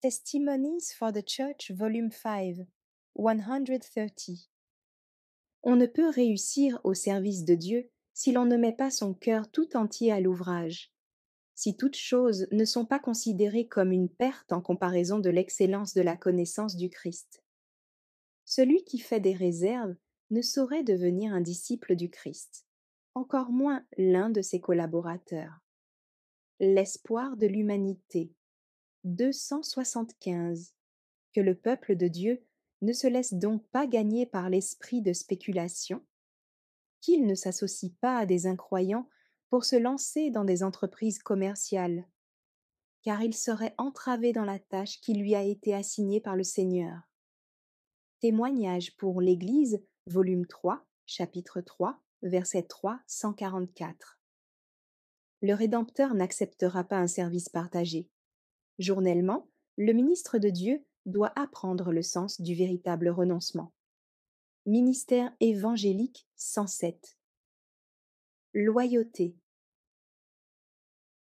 Testimonies for the Church, Volume 5, 130. On ne peut réussir au service de Dieu si l'on ne met pas son cœur tout entier à l'ouvrage, si toutes choses ne sont pas considérées comme une perte en comparaison de l'excellence de la connaissance du Christ. Celui qui fait des réserves ne saurait devenir un disciple du Christ, encore moins l'un de ses collaborateurs. L'espoir de l'humanité, 275. Que le peuple de Dieu ne se laisse donc pas gagner par l'esprit de spéculation, qu'il ne s'associe pas à des incroyants pour se lancer dans des entreprises commerciales, car il serait entravé dans la tâche qui lui a été assignée par le Seigneur. Témoignage pour l'Église, volume 3, chapitre 3, verset 3, 144. Le Rédempteur n'acceptera pas un service partagé. Journellement, le ministre de Dieu doit apprendre le sens du véritable renoncement. Ministère évangélique 107. Loyauté.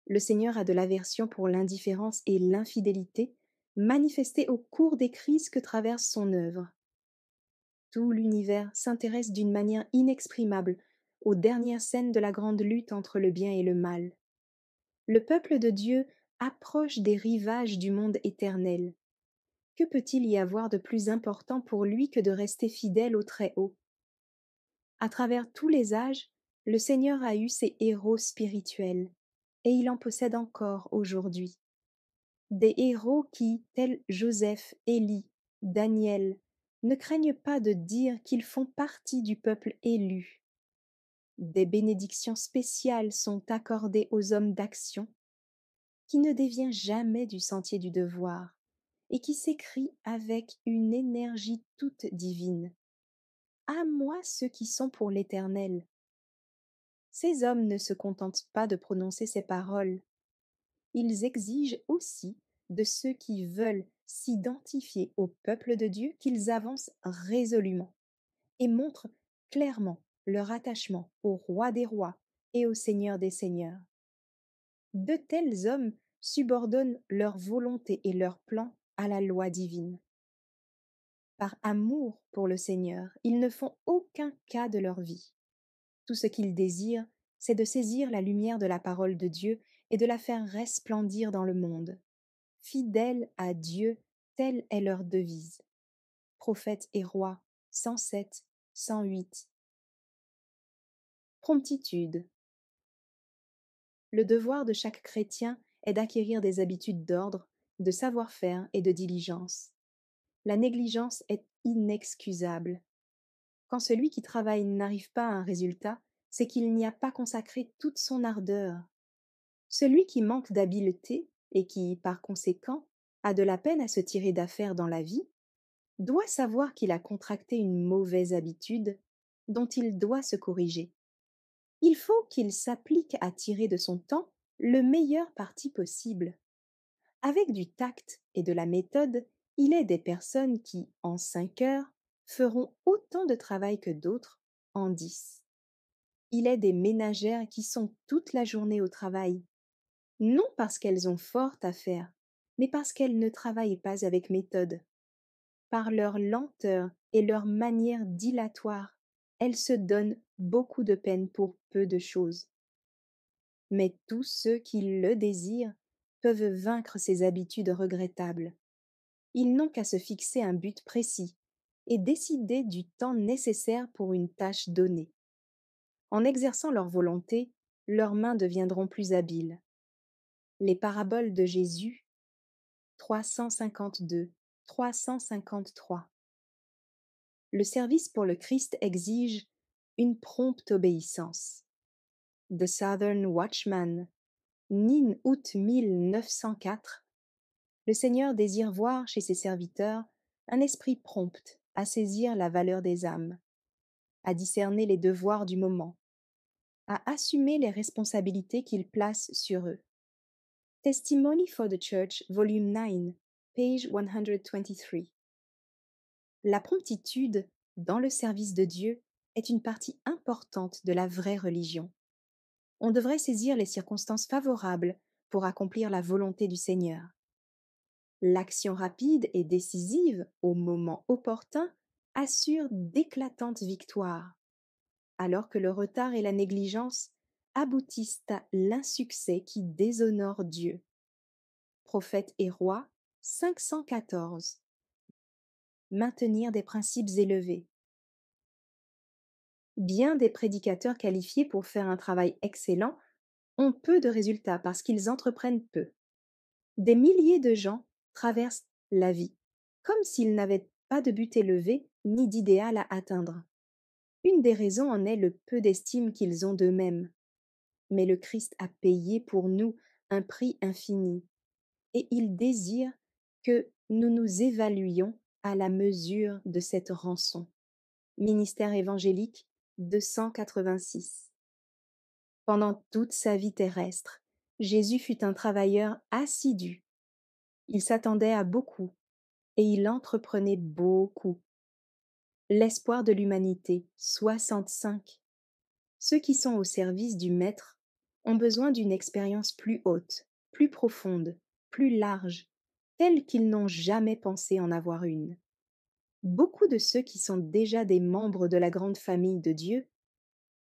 Le Seigneur a de l'aversion pour l'indifférence et l'infidélité manifestées au cours des crises que traverse son œuvre. Tout l'univers s'intéresse d'une manière inexprimable aux dernières scènes de la grande lutte entre le bien et le mal. Le peuple de Dieu approche des rivages du monde éternel. Que peut-il y avoir de plus important pour lui que de rester fidèle au Très-Haut? À travers tous les âges, le Seigneur a eu ses héros spirituels, et il en possède encore aujourd'hui. Des héros qui, tels Joseph, Élie, Daniel, ne craignent pas de dire qu'ils font partie du peuple élu. Des bénédictions spéciales sont accordées aux hommes d'action, qui ne dévient jamais du sentier du devoir, et qui s'écrit avec une énergie toute divine. À moi ceux qui sont pour l'Éternel. Ces hommes ne se contentent pas de prononcer ces paroles. Ils exigent aussi de ceux qui veulent s'identifier au peuple de Dieu qu'ils avancent résolument et montrent clairement leur attachement au Roi des rois et au Seigneur des seigneurs. De tels hommes subordonnent leur volonté et leurs plans à la loi divine. Par amour pour le Seigneur, ils ne font aucun cas de leur vie. Tout ce qu'ils désirent, c'est de saisir la lumière de la parole de Dieu et de la faire resplendir dans le monde. Fidèles à Dieu, telle est leur devise. Prophètes et rois, 107, 108. Promptitude. Le devoir de chaque chrétien est d'acquérir des habitudes d'ordre, de savoir-faire et de diligence. La négligence est inexcusable. Quand celui qui travaille n'arrive pas à un résultat, c'est qu'il n'y a pas consacré toute son ardeur. Celui qui manque d'habileté et qui, par conséquent, a de la peine à se tirer d'affaire dans la vie, doit savoir qu'il a contracté une mauvaise habitude dont il doit se corriger. Il faut qu'il s'applique à tirer de son temps le meilleur parti possible. Avec du tact et de la méthode, il est des personnes qui, en 5 heures, feront autant de travail que d'autres en 10. Il est des ménagères qui sont toute la journée au travail, non parce qu'elles ont fort à faire, mais parce qu'elles ne travaillent pas avec méthode. Par leur lenteur et leur manière dilatoire, elles se donnent beaucoup de peine pour peu de choses. Mais tous ceux qui le désirent peuvent vaincre ces habitudes regrettables. Ils n'ont qu'à se fixer un but précis et décider du temps nécessaire pour une tâche donnée. En exerçant leur volonté, leurs mains deviendront plus habiles. Les paraboles de Jésus, 352, 353. Le service pour le Christ exige une prompte obéissance. The Southern Watchman, Nin août 1904. Le Seigneur désire voir chez ses serviteurs un esprit prompt à saisir la valeur des âmes, à discerner les devoirs du moment, à assumer les responsabilités qu'il place sur eux. Testimony for the Church, volume 9, page 123. La promptitude dans le service de Dieu est une partie importante de la vraie religion. On devrait saisir les circonstances favorables pour accomplir la volonté du Seigneur. L'action rapide et décisive au moment opportun assure d'éclatantes victoires, alors que le retard et la négligence aboutissent à l'insuccès qui déshonore Dieu. Prophète et roi, 514. Maintenir des principes élevés. Bien des prédicateurs qualifiés pour faire un travail excellent ont peu de résultats parce qu'ils entreprennent peu. Des milliers de gens traversent la vie, comme s'ils n'avaient pas de but élevé ni d'idéal à atteindre. Une des raisons en est le peu d'estime qu'ils ont d'eux-mêmes. Mais le Christ a payé pour nous un prix infini, et il désire que nous nous évaluions à la mesure de cette rançon. Ministère évangélique 286. Pendant toute sa vie terrestre, Jésus fut un travailleur assidu. Il s'attendait à beaucoup et il entreprenait beaucoup. L'espoir de l'humanité, 65. Ceux qui sont au service du Maître ont besoin d'une expérience plus haute, plus profonde, plus large, telle qu'ils n'ont jamais pensé en avoir une. Beaucoup de ceux qui sont déjà des membres de la grande famille de Dieu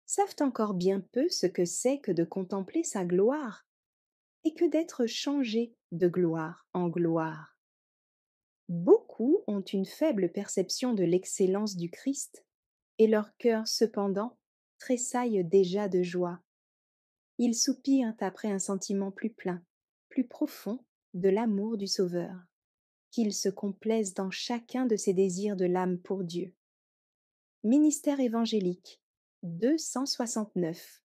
savent encore bien peu ce que c'est que de contempler sa gloire et que d'être changés de gloire en gloire. Beaucoup ont une faible perception de l'excellence du Christ et leur cœur cependant tressaille déjà de joie. Ils soupirent après un sentiment plus plein, plus profond de l'amour du Sauveur, qu'il se complaise dans chacun de ses désirs de l'âme pour Dieu. Ministère évangélique 269.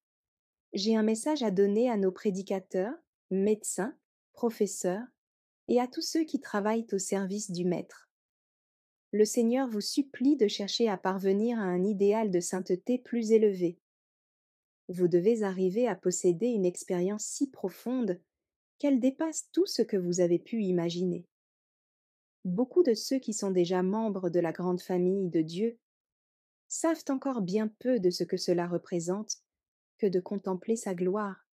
J'ai un message à donner à nos prédicateurs, médecins, professeurs et à tous ceux qui travaillent au service du Maître. Le Seigneur vous supplie de chercher à parvenir à un idéal de sainteté plus élevé. Vous devez arriver à posséder une expérience si profonde qu'elle dépasse tout ce que vous avez pu imaginer. Beaucoup de ceux qui sont déjà membres de la grande famille de Dieu savent encore bien peu de ce que cela représente que de contempler sa gloire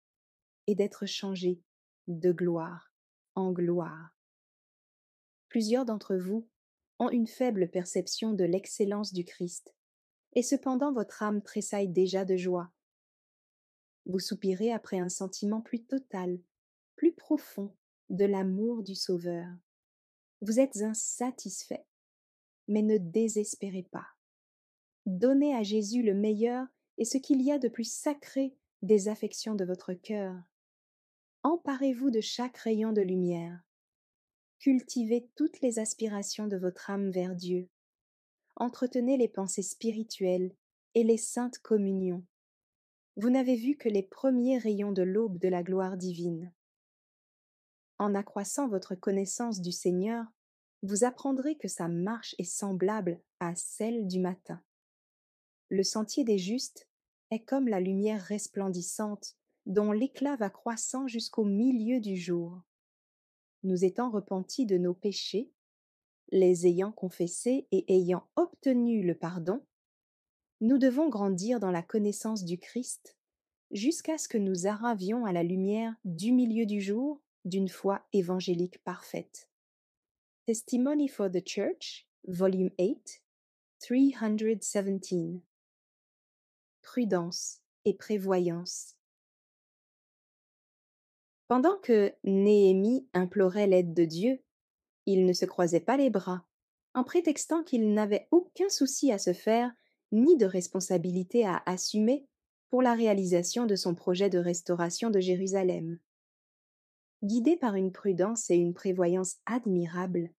et d'être changés de gloire en gloire. Plusieurs d'entre vous ont une faible perception de l'excellence du Christ, et cependant votre âme tressaille déjà de joie. Vous soupirez après un sentiment plus total, plus profond de l'amour du Sauveur. Vous êtes insatisfait, mais ne désespérez pas. Donnez à Jésus le meilleur et ce qu'il y a de plus sacré des affections de votre cœur. Emparez-vous de chaque rayon de lumière. Cultivez toutes les aspirations de votre âme vers Dieu. Entretenez les pensées spirituelles et les saintes communions. Vous n'avez vu que les premiers rayons de l'aube de la gloire divine. En accroissant votre connaissance du Seigneur, vous apprendrez que sa marche est semblable à celle du matin. Le sentier des justes est comme la lumière resplendissante dont l'éclat va croissant jusqu'au milieu du jour. Nous étant repentis de nos péchés, les ayant confessés et ayant obtenu le pardon, Nous devons grandir dans la connaissance du Christ jusqu'à ce que nous arrivions à la lumière du milieu du jour d'une foi évangélique parfaite. Testimony for the Church, Volume 8, 317. Prudence et prévoyance. Pendant que Néhémie implorait l'aide de Dieu, il ne se croisait pas les bras, en prétextant qu'il n'avait aucun souci à se faire ni de responsabilité à assumer pour la réalisation de son projet de restauration de Jérusalem. Guidé par une prudence et une prévoyance admirables,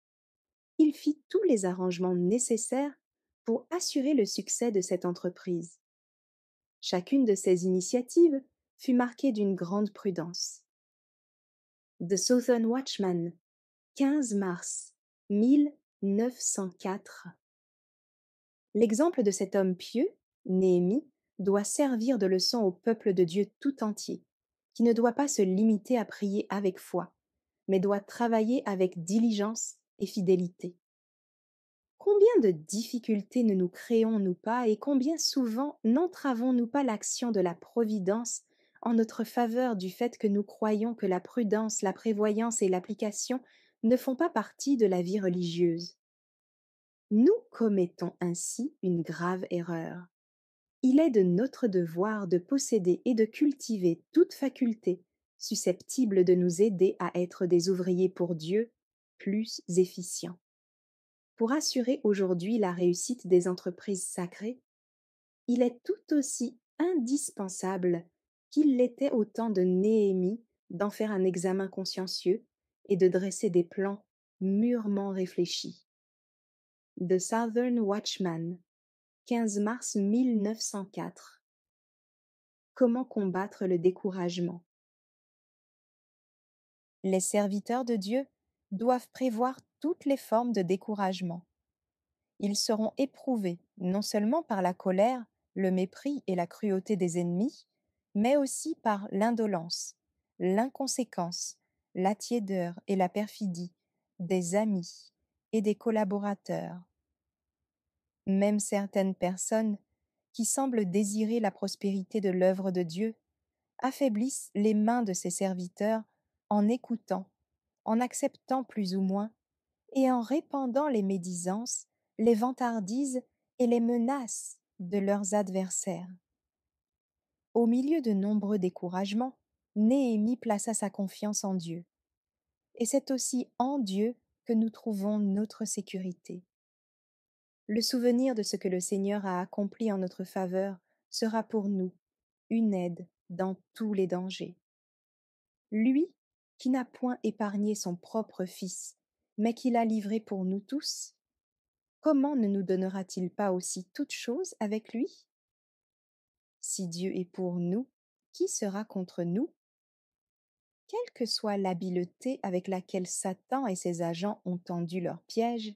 il fit tous les arrangements nécessaires pour assurer le succès de cette entreprise. Chacune de ces initiatives fut marquée d'une grande prudence. The Southern Watchman, 15 mars 1904. L'exemple de cet homme pieux, Néhémie, doit servir de leçon au peuple de Dieu tout entier, qui ne doit pas se limiter à prier avec foi, mais doit travailler avec diligence et fidélité. Combien de difficultés ne nous créons-nous pas et combien souvent n'entravons-nous pas l'action de la Providence en notre faveur du fait que nous croyons que la prudence, la prévoyance et l'application ne font pas partie de la vie religieuse. Nous commettons ainsi une grave erreur. Il est de notre devoir de posséder et de cultiver toute faculté susceptible de nous aider à être des ouvriers pour Dieu plus efficients. Pour assurer aujourd'hui la réussite des entreprises sacrées, il est tout aussi indispensable qu'il l'était au temps de Néhémie d'en faire un examen consciencieux et de dresser des plans mûrement réfléchis. The Southern Watchman, 15 mars 1904. Comment combattre le découragement? Les serviteurs de Dieu doivent prévoir toutes les formes de découragement. Ils seront éprouvés non seulement par la colère, le mépris et la cruauté des ennemis, mais aussi par l'indolence, l'inconséquence, la tiédeur et la perfidie des amis et des collaborateurs. Même certaines personnes qui semblent désirer la prospérité de l'œuvre de Dieu affaiblissent les mains de ses serviteurs en écoutant, en acceptant plus ou moins, et en répandant les médisances, les vantardises et les menaces de leurs adversaires. Au milieu de nombreux découragements, Néhémie plaça sa confiance en Dieu. Et c'est aussi en Dieu que nous trouvons notre sécurité. Le souvenir de ce que le Seigneur a accompli en notre faveur sera pour nous une aide dans tous les dangers. Lui, qui n'a point épargné son propre Fils, mais qui l'a livré pour nous tous, comment ne nous donnera-t-il pas aussi toutes choses avec lui? Si Dieu est pour nous, qui sera contre nous? Quelle que soit l'habileté avec laquelle Satan et ses agents ont tendu leurs pièges,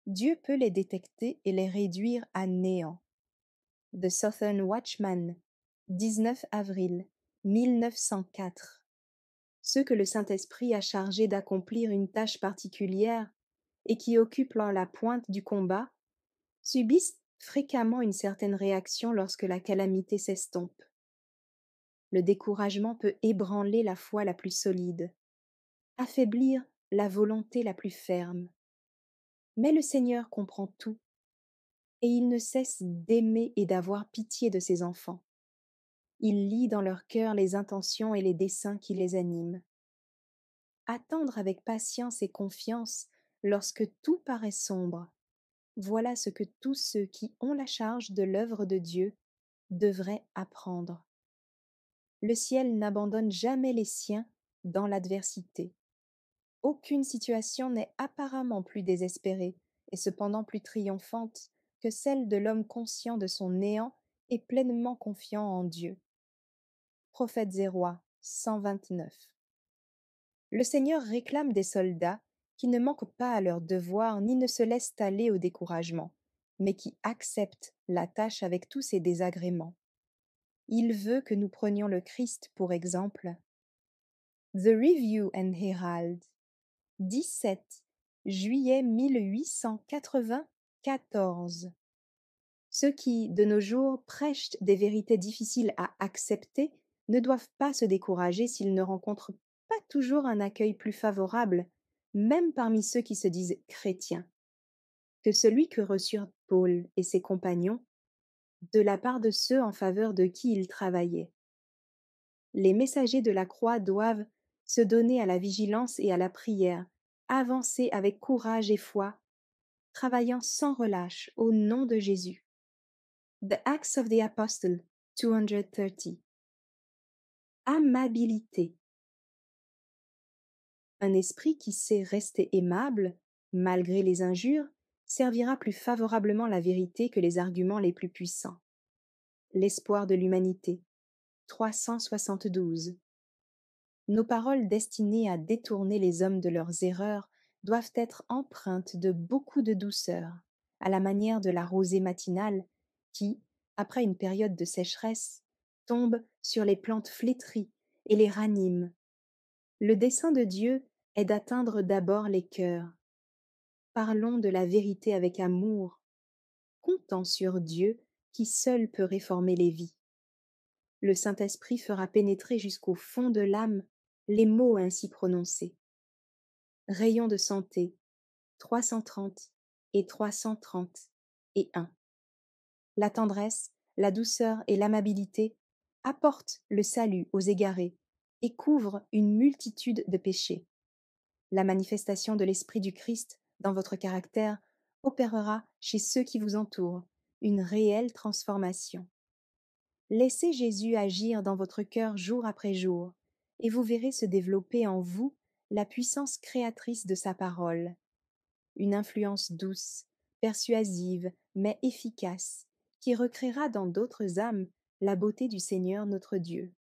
Dieu peut les détecter et les réduire à néant. The Southern Watchman, 19 avril 1904. Ceux que le Saint-Esprit a chargés d'accomplir une tâche particulière et qui occupent la pointe du combat subissent fréquemment une certaine réaction lorsque la calamité s'estompe. Le découragement peut ébranler la foi la plus solide, affaiblir la volonté la plus ferme. Mais le Seigneur comprend tout, et il ne cesse d'aimer et d'avoir pitié de ses enfants. Il lit dans leur cœur les intentions et les desseins qui les animent. Attendre avec patience et confiance lorsque tout paraît sombre, voilà ce que tous ceux qui ont la charge de l'œuvre de Dieu devraient apprendre. Le ciel n'abandonne jamais les siens dans l'adversité. Aucune situation n'est apparemment plus désespérée et cependant plus triomphante que celle de l'homme conscient de son néant et pleinement confiant en Dieu. Prophètes et rois, 129. Le Seigneur réclame des soldats qui ne manquent pas à leur devoir ni ne se laissent aller au découragement, mais qui acceptent la tâche avec tous ses désagréments. Il veut que nous prenions le Christ pour exemple. The Review and Herald, 17 juillet 1894. Ceux qui, de nos jours, prêchent des vérités difficiles à accepter ne doivent pas se décourager s'ils ne rencontrent pas toujours un accueil plus favorable, même parmi ceux qui se disent chrétiens, que celui que reçurent Paul et ses compagnons de la part de ceux en faveur de qui ils travaillaient. Les messagers de la croix doivent se donner à la vigilance et à la prière, avancer avec courage et foi, travaillant sans relâche au nom de Jésus. The Acts of the Apostle 230. Amabilité. Un esprit qui sait rester aimable, malgré les injures, servira plus favorablement la vérité que les arguments les plus puissants. L'espoir de l'humanité. 372. Nos paroles destinées à détourner les hommes de leurs erreurs doivent être empreintes de beaucoup de douceur, à la manière de la rosée matinale qui, après une période de sécheresse, tombe sur les plantes flétries et les ranime. Le dessein de Dieu est d'atteindre d'abord les cœurs. Parlons de la vérité avec amour, comptant sur Dieu qui seul peut réformer les vies. Le Saint-Esprit fera pénétrer jusqu'au fond de l'âme les mots ainsi prononcés. Rayons de santé, 330 et 331. La tendresse, la douceur et l'amabilité apportent le salut aux égarés et couvrent une multitude de péchés. La manifestation de l'Esprit du Christ dans votre caractère opérera chez ceux qui vous entourent une réelle transformation. Laissez Jésus agir dans votre cœur jour après jour, et vous verrez se développer en vous la puissance créatrice de sa parole. Une influence douce, persuasive, mais efficace, qui recréera dans d'autres âmes la beauté du Seigneur notre Dieu.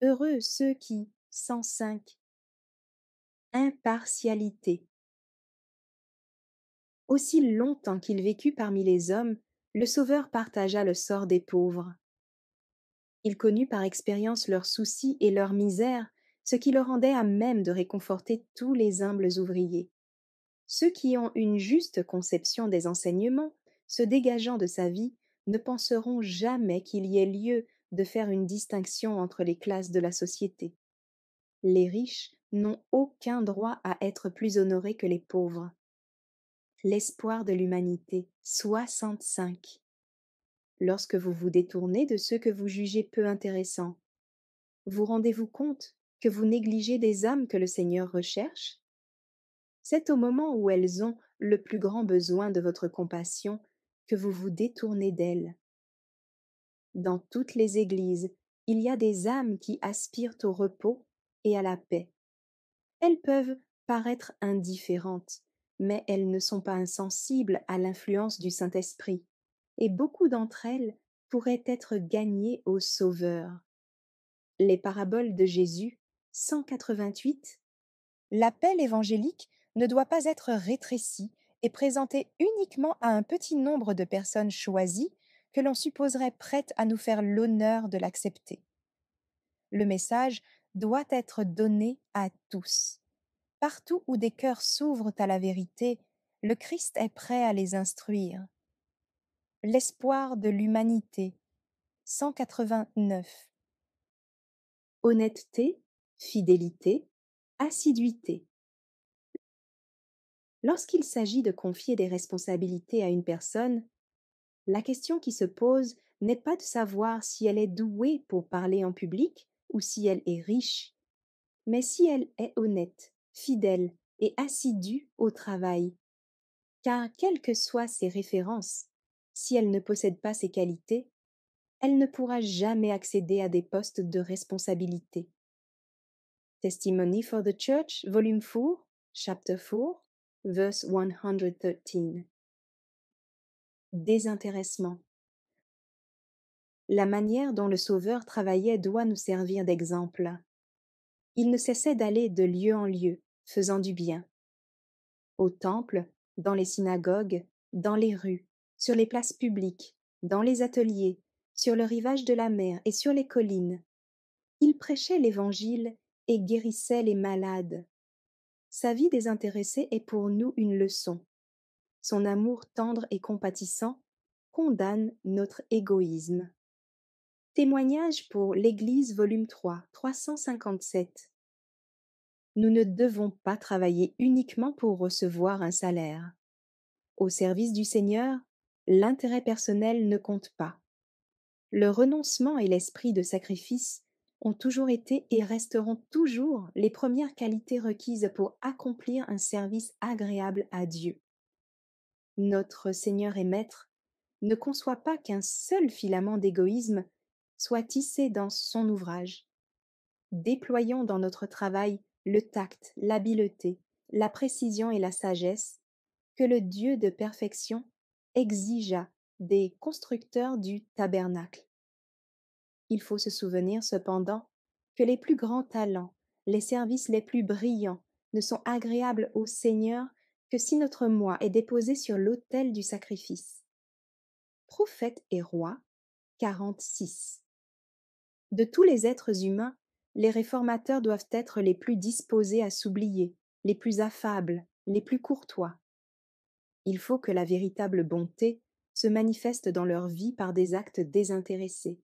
Heureux ceux qui, 105, impartialité. Aussi longtemps qu'il vécut parmi les hommes, le Sauveur partagea le sort des pauvres. Il connut par expérience leurs soucis et leurs misères, ce qui le rendait à même de réconforter tous les humbles ouvriers. Ceux qui ont une juste conception des enseignements, se dégageant de sa vie, ne penseront jamais qu'il y ait lieu de faire une distinction entre les classes de la société. Les riches n'ont aucun droit à être plus honorés que les pauvres. L'espoir de l'humanité, 65. Lorsque vous vous détournez de ceux que vous jugez peu intéressants, vous rendez-vous compte que vous négligez des âmes que le Seigneur recherche? C'est au moment où elles ont le plus grand besoin de votre compassion que vous vous détournez d'elles. Dans toutes les églises, il y a des âmes qui aspirent au repos et à la paix. Elles peuvent paraître indifférentes, mais elles ne sont pas insensibles à l'influence du Saint-Esprit, et beaucoup d'entre elles pourraient être gagnées au Sauveur. Les paraboles de Jésus, 188. L'appel évangélique ne doit pas être rétréci et présenté uniquement à un petit nombre de personnes choisies que l'on supposerait prêtes à nous faire l'honneur de l'accepter. Le message doit être donné à tous. Partout où des cœurs s'ouvrent à la vérité, le Christ est prêt à les instruire. L'espoir de l'humanité, 189. Honnêteté, fidélité, assiduité. Lorsqu'il s'agit de confier des responsabilités à une personne, la question qui se pose n'est pas de savoir si elle est douée pour parler en public ou si elle est riche, mais si elle est honnête, fidèle et assidue au travail. Car quelles que soient ses références, si elle ne possède pas ces qualités, elle ne pourra jamais accéder à des postes de responsabilité. Testimony for the Church, Volume 4, Chapter 4, Verse 113. Désintéressement. La manière dont le Sauveur travaillait doit nous servir d'exemple. Il ne cessait d'aller de lieu en lieu, faisant du bien. Au temple, dans les synagogues, dans les rues, sur les places publiques, dans les ateliers, sur le rivage de la mer et sur les collines. Il prêchait l'Évangile et guérissait les malades. Sa vie désintéressée est pour nous une leçon. Son amour tendre et compatissant condamne notre égoïsme. Témoignage pour l'Église, volume 3, 357. Nous ne devons pas travailler uniquement pour recevoir un salaire. Au service du Seigneur, l'intérêt personnel ne compte pas. Le renoncement et l'esprit de sacrifice ont toujours été et resteront toujours les premières qualités requises pour accomplir un service agréable à Dieu. Notre Seigneur et Maître ne conçoit pas qu'un seul filament d'égoïsme soit tissé dans son ouvrage. Déployons dans notre travail le tact, l'habileté, la précision et la sagesse que le Dieu de perfection exigea des constructeurs du tabernacle. Il faut se souvenir cependant que les plus grands talents, les services les plus brillants ne sont agréables au Seigneur que si notre moi est déposé sur l'autel du sacrifice. Prophète et roi, 46. De tous les êtres humains, les réformateurs doivent être les plus disposés à s'oublier, les plus affables, les plus courtois. Il faut que la véritable bonté se manifeste dans leur vie par des actes désintéressés.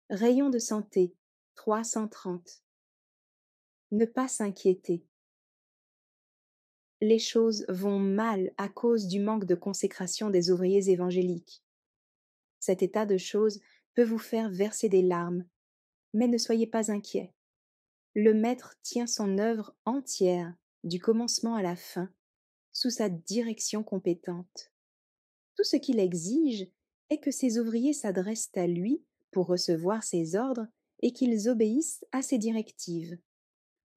Rayon de santé, 330. Ne pas s'inquiéter. Les choses vont mal à cause du manque de consécration des ouvriers évangéliques. Cet état de choses peut vous faire verser des larmes, mais ne soyez pas inquiets. Le Maître tient son œuvre entière, du commencement à la fin, sous sa direction compétente. Tout ce qu'il exige est que ses ouvriers s'adressent à lui pour recevoir ses ordres et qu'ils obéissent à ses directives.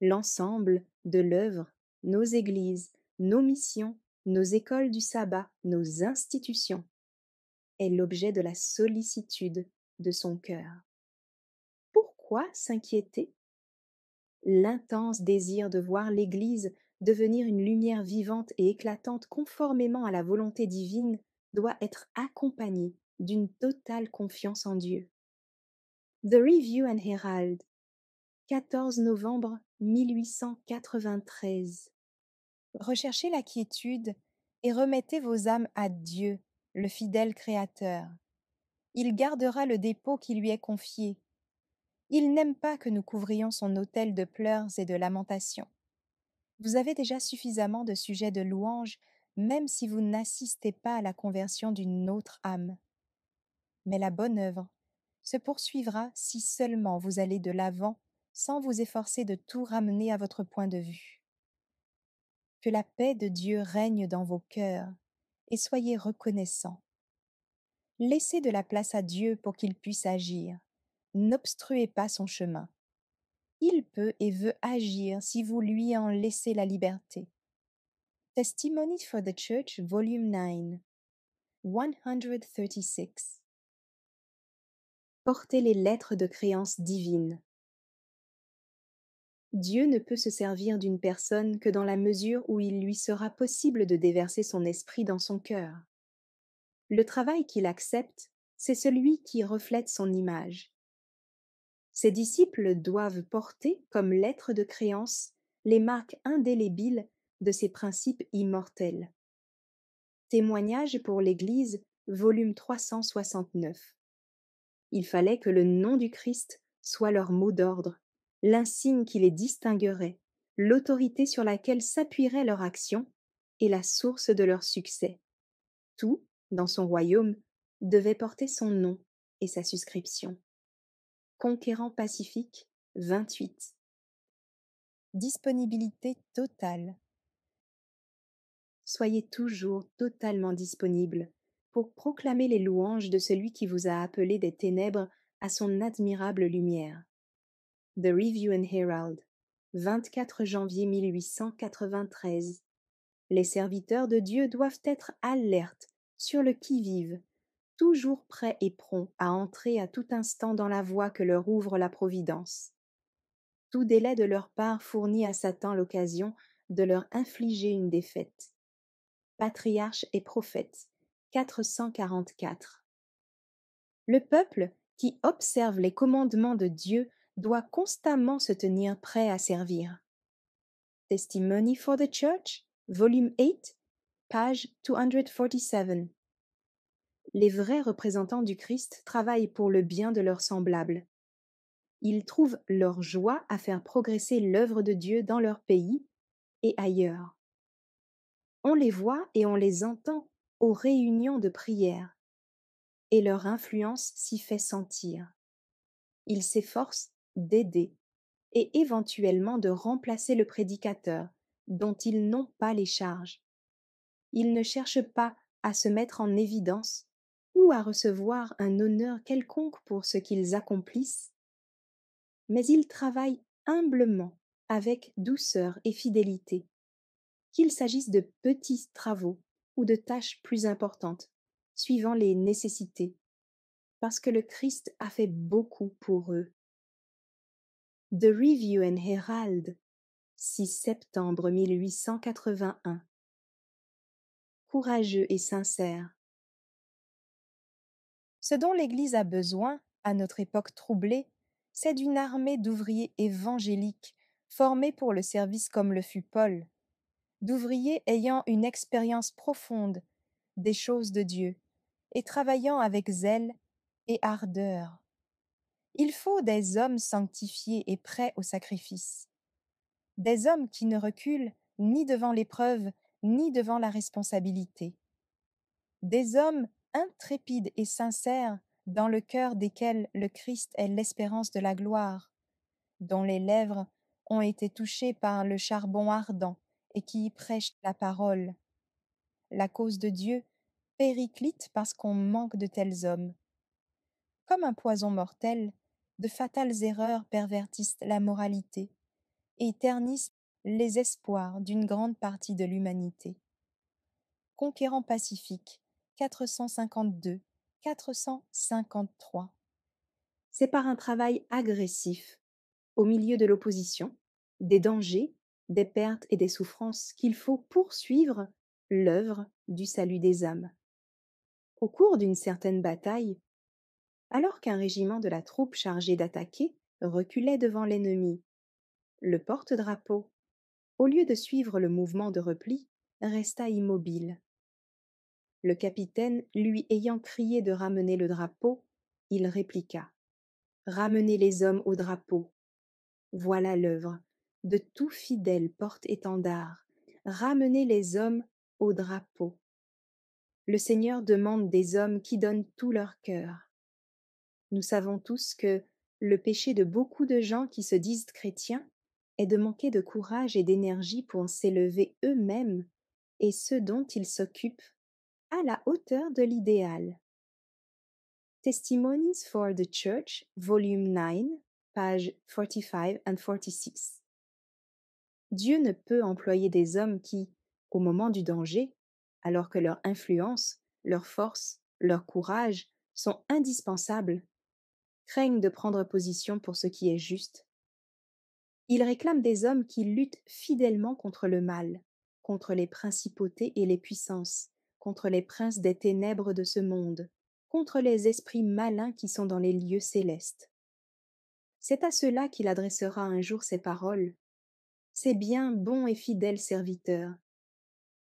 L'ensemble de l'œuvre, nos églises, nos missions, nos écoles du sabbat, nos institutions, est l'objet de la sollicitude de son cœur. Pourquoi s'inquiéter? L'intense désir de voir l'Église devenir une lumière vivante et éclatante conformément à la volonté divine doit être accompagné d'une totale confiance en Dieu. The Review and Herald, 14 novembre 1893. Recherchez la quiétude et remettez vos âmes à Dieu, le fidèle Créateur. Il gardera le dépôt qui lui est confié. Il n'aime pas que nous couvrions son autel de pleurs et de lamentations. Vous avez déjà suffisamment de sujets de louange, même si vous n'assistez pas à la conversion d'une autre âme. Mais la bonne œuvre se poursuivra si seulement vous allez de l'avant sans vous efforcer de tout ramener à votre point de vue. Que la paix de Dieu règne dans vos cœurs et soyez reconnaissants. Laissez de la place à Dieu pour qu'il puisse agir. N'obstruez pas son chemin. Il peut et veut agir si vous lui en laissez la liberté. Testimony for the Church, Volume 9, 136. Portez les lettres de créance divine. Dieu ne peut se servir d'une personne que dans la mesure où il lui sera possible de déverser son esprit dans son cœur. Le travail qu'il accepte, c'est celui qui reflète son image. Ses disciples doivent porter, comme lettres de créance, les marques indélébiles de ses principes immortels. Témoignage pour l'Église, volume 369. Il fallait que le nom du Christ soit leur mot d'ordre, l'insigne qui les distinguerait, l'autorité sur laquelle s'appuierait leur action et la source de leur succès. Tout, dans son royaume, devait porter son nom et sa suscription. Conquérant pacifique, 28. Disponibilité totale. Soyez toujours totalement disponible pour proclamer les louanges de celui qui vous a appelé des ténèbres à son admirable lumière. The Review and Herald, 24 janvier 1893. Les serviteurs de Dieu doivent être alertes, sur le qui-vive, toujours prêts et prompts à entrer à tout instant dans la voie que leur ouvre la Providence. Tout délai de leur part fournit à Satan l'occasion de leur infliger une défaite. Patriarches et prophètes, 444. Le peuple qui observe les commandements de Dieu doit constamment se tenir prêt à servir. Testimony for the Church, volume 8, page 247. Les vrais représentants du Christ travaillent pour le bien de leurs semblables. Ils trouvent leur joie à faire progresser l'œuvre de Dieu dans leur pays et ailleurs. On les voit et on les entend aux réunions de prière, et leur influence s'y fait sentir. Ils s'efforcent d'aider et éventuellement de remplacer le prédicateur dont ils n'ont pas les charges. Ils ne cherchent pas à se mettre en évidence ou à recevoir un honneur quelconque pour ce qu'ils accomplissent, mais ils travaillent humblement, avec douceur et fidélité, qu'il s'agisse de petits travaux ou de tâches plus importantes, suivant les nécessités, parce que le Christ a fait beaucoup pour eux. The Review and Herald, 6 septembre 1881. Courageux et sincère. Ce dont l'Église a besoin, à notre époque troublée, c'est d'une armée d'ouvriers évangéliques formés pour le service comme le fut Paul, d'ouvriers ayant une expérience profonde des choses de Dieu et travaillant avec zèle et ardeur. Il faut des hommes sanctifiés et prêts au sacrifice, des hommes qui ne reculent ni devant l'épreuve ni devant la responsabilité, des hommes intrépides et sincères dans le cœur desquels le Christ est l'espérance de la gloire, dont les lèvres ont été touchées par le charbon ardent et qui y prêchent la parole. La cause de Dieu périclite parce qu'on manque de tels hommes. Comme un poison mortel, de fatales erreurs pervertissent la moralité et ternissent les espoirs d'une grande partie de l'humanité. Conquérant pacifique, 452-453. C'est par un travail agressif, au milieu de l'opposition, des dangers, des pertes et des souffrances qu'il faut poursuivre l'œuvre du salut des âmes. Au cours d'une certaine bataille, alors qu'un régiment de la troupe chargé d'attaquer reculait devant l'ennemi, le porte-drapeau, au lieu de suivre le mouvement de repli, resta immobile. Le capitaine, lui ayant crié de ramener le drapeau, il répliqua: Ramenez les hommes au drapeau. Voilà l'œuvre de tout fidèle porte-étendard. Ramenez les hommes au drapeau. Le Seigneur demande des hommes qui donnent tout leur cœur. Nous savons tous que le péché de beaucoup de gens qui se disent chrétiens est de manquer de courage et d'énergie pour s'élever eux-mêmes et ceux dont ils s'occupent à la hauteur de l'idéal. Testimonies for the Church, volume 9, pages 45 and 46. Dieu ne peut employer des hommes qui, au moment du danger, alors que leur influence, leur force, leur courage sont indispensables, craignent de prendre position pour ce qui est juste. Il réclame des hommes qui luttent fidèlement contre le mal, contre les principautés et les puissances, contre les princes des ténèbres de ce monde, contre les esprits malins qui sont dans les lieux célestes. C'est à ceux-là qu'il adressera un jour ces paroles. C'est bien, bon et fidèle serviteur.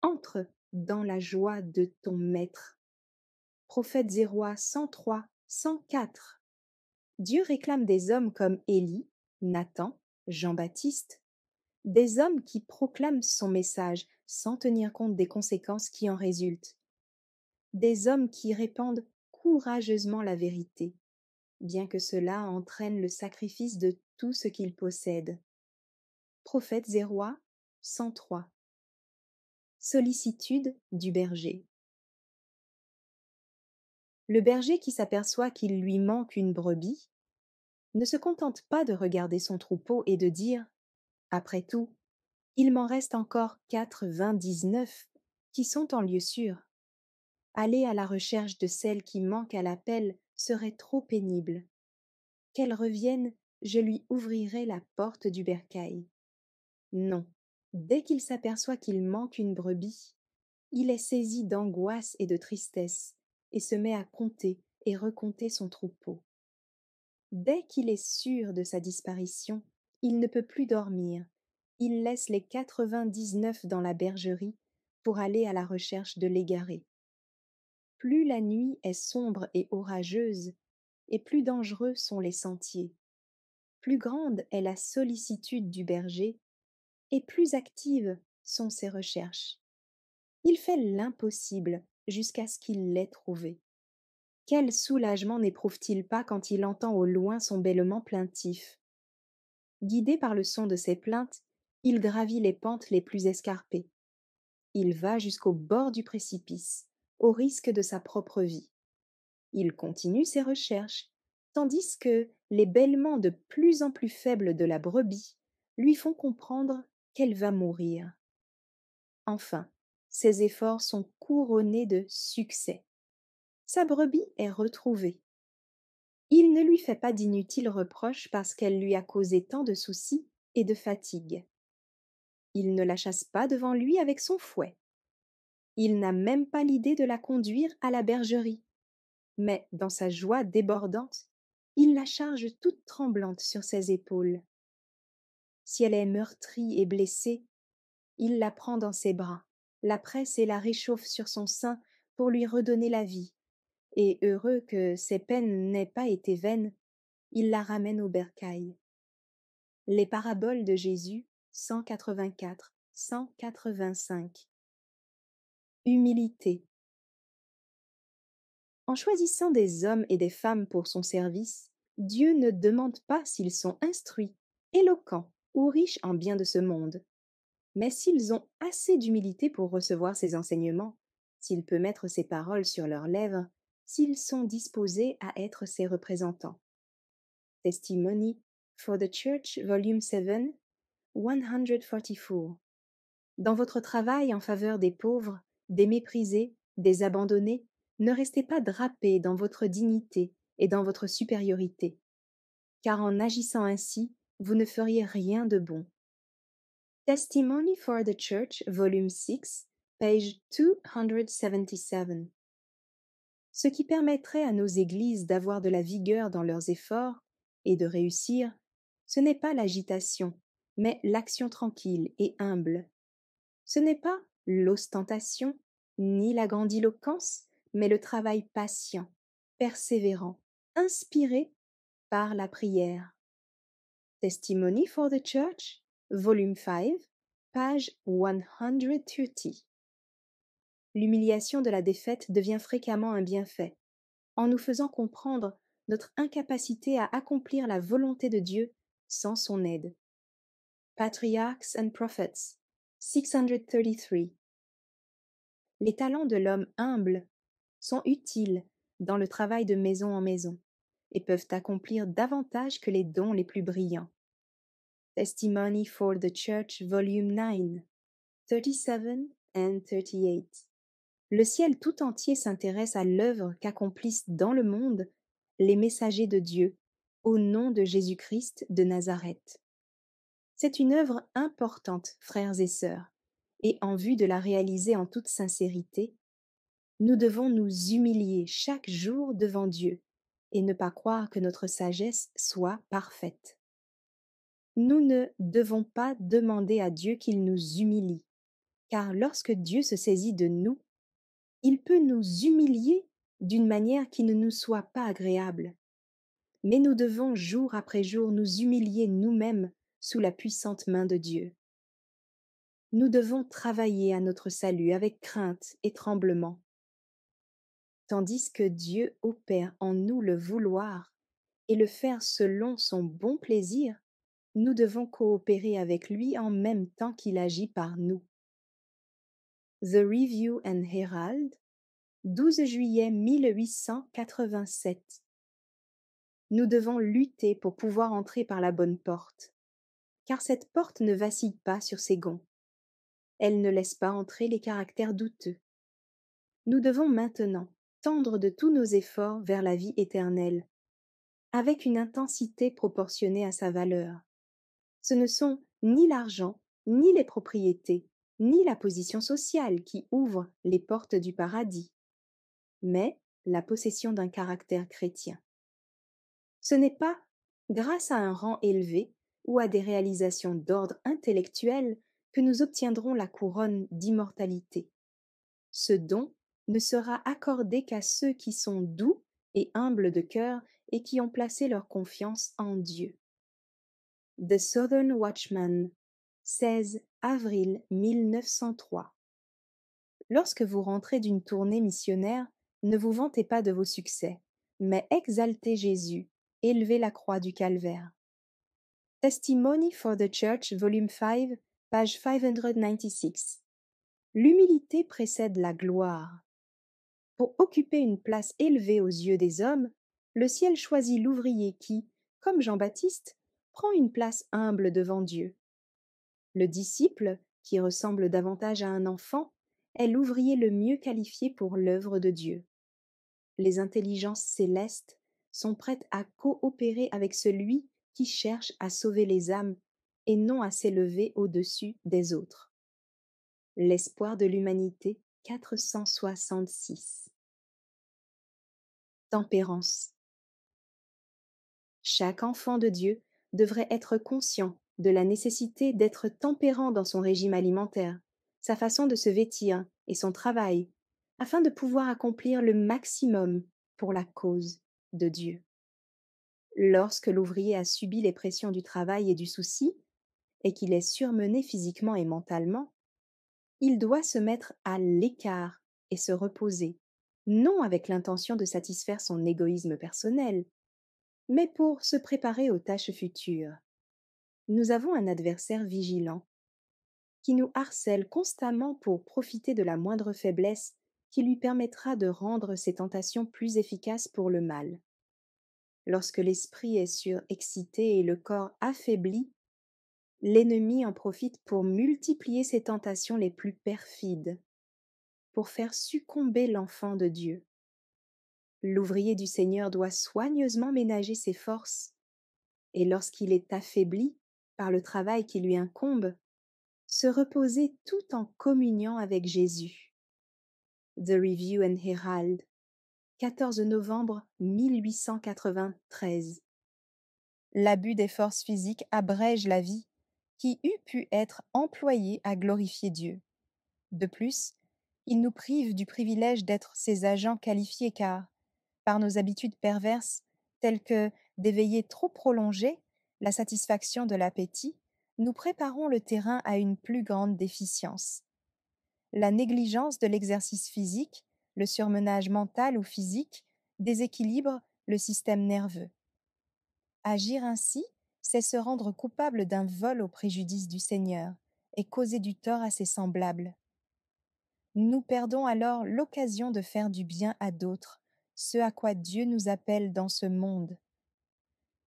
Entre dans la joie de ton maître. Prophètes et rois 103, 104. Dieu réclame des hommes comme Élie, Nathan, Jean-Baptiste, des hommes qui proclament son message sans tenir compte des conséquences qui en résultent, des hommes qui répandent courageusement la vérité, bien que cela entraîne le sacrifice de tout ce qu'ils possèdent. Prophètes et rois 103. Sollicitude du berger. Le berger qui s'aperçoit qu'il lui manque une brebis ne se contente pas de regarder son troupeau et de dire « Après tout, il m'en reste encore 99 qui sont en lieu sûr. Aller à la recherche de celle qui manque à l'appel serait trop pénible. Qu'elle revienne, je lui ouvrirai la porte du bercail. » Non, dès qu'il s'aperçoit qu'il manque une brebis, il est saisi d'angoisse et de tristesse et se met à compter et recompter son troupeau. Dès qu'il est sûr de sa disparition, il ne peut plus dormir. Il laisse les 99 dans la bergerie pour aller à la recherche de l'égaré. plus la nuit est sombre et orageuse, et plus dangereux sont les sentiers. Plus grande est la sollicitude du berger, et plus actives sont ses recherches. Il fait l'impossible jusqu'à ce qu'il l'ait trouvé. Quel soulagement n'éprouve-t-il pas quand il entend au loin son bêlement plaintif? Guidé par le son de ses plaintes, il gravit les pentes les plus escarpées. Il va jusqu'au bord du précipice, au risque de sa propre vie. Il continue ses recherches, tandis que les bêlements de plus en plus faibles de la brebis lui font comprendre qu'elle va mourir. Enfin, ses efforts sont couronnés de succès. Sa brebis est retrouvée. Il ne lui fait pas d'inutiles reproches parce qu'elle lui a causé tant de soucis et de fatigue. Il ne la chasse pas devant lui avec son fouet. Il n'a même pas l'idée de la conduire à la bergerie. Mais, dans sa joie débordante, il la charge toute tremblante sur ses épaules. Si elle est meurtrie et blessée, il la prend dans ses bras, la presse et la réchauffe sur son sein pour lui redonner la vie, et heureux que ses peines n'aient pas été vaines, il la ramène au bercail. Les paraboles de Jésus, 184, 185. Humilité. En choisissant des hommes et des femmes pour son service, Dieu ne demande pas s'ils sont instruits, éloquents ou riches en biens de ce monde, mais s'ils ont assez d'humilité pour recevoir ses enseignements, s'il peut mettre ses paroles sur leurs lèvres, s'ils sont disposés à être ses représentants. Testimony for the Church, Volume 7, 144. Dans votre travail en faveur des pauvres, des méprisés, des abandonnés, ne restez pas drapés dans votre dignité et dans votre supériorité, car en agissant ainsi, vous ne feriez rien de bon. Testimony for the Church, Volume 6, page 277. Ce qui permettrait à nos églises d'avoir de la vigueur dans leurs efforts et de réussir, ce n'est pas l'agitation, mais l'action tranquille et humble. Ce n'est pas l'ostentation, ni la grandiloquence, mais le travail patient, persévérant, inspiré par la prière. Testimony for the Church, Volume 5, page 130. L'humiliation de la défaite devient fréquemment un bienfait, en nous faisant comprendre notre incapacité à accomplir la volonté de Dieu sans son aide. Patriarchs and Prophets, 633. Les talents de l'homme humble sont utiles dans le travail de maison en maison et peuvent accomplir davantage que les dons les plus brillants. Testimony for the Church, Volume 9, 37 and 38. Le ciel tout entier s'intéresse à l'œuvre qu'accomplissent dans le monde les messagers de Dieu au nom de Jésus-Christ de Nazareth. C'est une œuvre importante, frères et sœurs, et en vue de la réaliser en toute sincérité, nous devons nous humilier chaque jour devant Dieu et ne pas croire que notre sagesse soit parfaite. Nous ne devons pas demander à Dieu qu'il nous humilie, car lorsque Dieu se saisit de nous, il peut nous humilier d'une manière qui ne nous soit pas agréable. Mais nous devons jour après jour nous humilier nous-mêmes sous la puissante main de Dieu. Nous devons travailler à notre salut avec crainte et tremblement. Tandis que Dieu opère en nous le vouloir et le faire selon son bon plaisir, nous devons coopérer avec lui en même temps qu'il agit par nous. The Review and Herald, 12 juillet 1887. Nous devons lutter pour pouvoir entrer par la bonne porte, car cette porte ne vacille pas sur ses gonds. Elle ne laisse pas entrer les caractères douteux. Nous devons maintenant tendre de tous nos efforts vers la vie éternelle, avec une intensité proportionnée à sa valeur. Ce ne sont ni l'argent, ni les propriétés, ni la position sociale qui ouvrent les portes du paradis, mais la possession d'un caractère chrétien. Ce n'est pas grâce à un rang élevé ou à des réalisations d'ordre intellectuel que nous obtiendrons la couronne d'immortalité. Ce don ne sera accordé qu'à ceux qui sont doux et humbles de cœur et qui ont placé leur confiance en Dieu. The Southern Watchman, 16 avril 1903. Lorsque vous rentrez d'une tournée missionnaire, ne vous vantez pas de vos succès, mais exaltez Jésus, élevez la croix du calvaire. Testimony for the Church, volume 5, page 596. L'humilité précède la gloire. Pour occuper une place élevée aux yeux des hommes, le ciel choisit l'ouvrier qui, comme Jean-Baptiste, prend une place humble devant Dieu. Le disciple, qui ressemble davantage à un enfant, est l'ouvrier le mieux qualifié pour l'œuvre de Dieu. Les intelligences célestes sont prêtes à coopérer avec celui qui cherche à sauver les âmes et non à s'élever au-dessus des autres. L'espoir de l'humanité 466. Tempérance. Chaque enfant de Dieu devrait être conscient de la nécessité d'être tempérant dans son régime alimentaire, sa façon de se vêtir et son travail, afin de pouvoir accomplir le maximum pour la cause de Dieu. Lorsque l'ouvrier a subi les pressions du travail et du souci, et qu'il est surmené physiquement et mentalement, il doit se mettre à l'écart et se reposer, non avec l'intention de satisfaire son égoïsme personnel, mais pour se préparer aux tâches futures. Nous avons un adversaire vigilant qui nous harcèle constamment pour profiter de la moindre faiblesse qui lui permettra de rendre ses tentations plus efficaces pour le mal. Lorsque l'esprit est surexcité et le corps affaibli, l'ennemi en profite pour multiplier ses tentations les plus perfides, pour faire succomber l'enfant de Dieu. L'ouvrier du Seigneur doit soigneusement ménager ses forces, et lorsqu'il est affaibli par le travail qui lui incombe, se reposer tout en communiant avec Jésus. The Review and Herald, 14 novembre 1893. L'abus des forces physiques abrège la vie qui eût pu être employée à glorifier Dieu. De plus, il nous prive du privilège d'être ses agents qualifiés car, par nos habitudes perverses, telles que des veillées trop prolongées, la satisfaction de l'appétit, nous préparons le terrain à une plus grande déficience. La négligence de l'exercice physique, le surmenage mental ou physique, déséquilibre le système nerveux. Agir ainsi, c'est se rendre coupable d'un vol au préjudice du Seigneur et causer du tort à ses semblables. Nous perdons alors l'occasion de faire du bien à d'autres, ce à quoi Dieu nous appelle dans ce monde.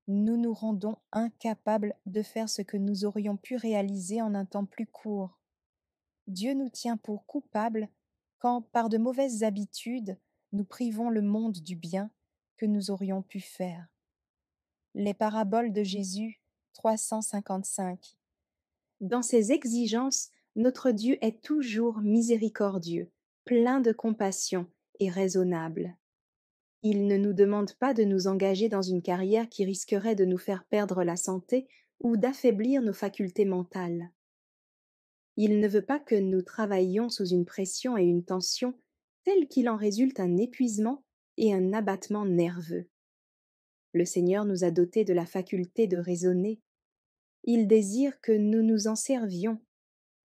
Nous nous rendons incapables de faire ce que nous aurions pu réaliser en un temps plus court. Dieu nous tient pour coupables quand, par de mauvaises habitudes, nous privons le monde du bien que nous aurions pu faire. Les paraboles de Jésus, 355. Dans ses exigences, notre Dieu est toujours miséricordieux, plein de compassion et raisonnable. Il ne nous demande pas de nous engager dans une carrière qui risquerait de nous faire perdre la santé ou d'affaiblir nos facultés mentales. Il ne veut pas que nous travaillions sous une pression et une tension telles qu'il en résulte un épuisement et un abattement nerveux. Le Seigneur nous a dotés de la faculté de raisonner. Il désire que nous nous en servions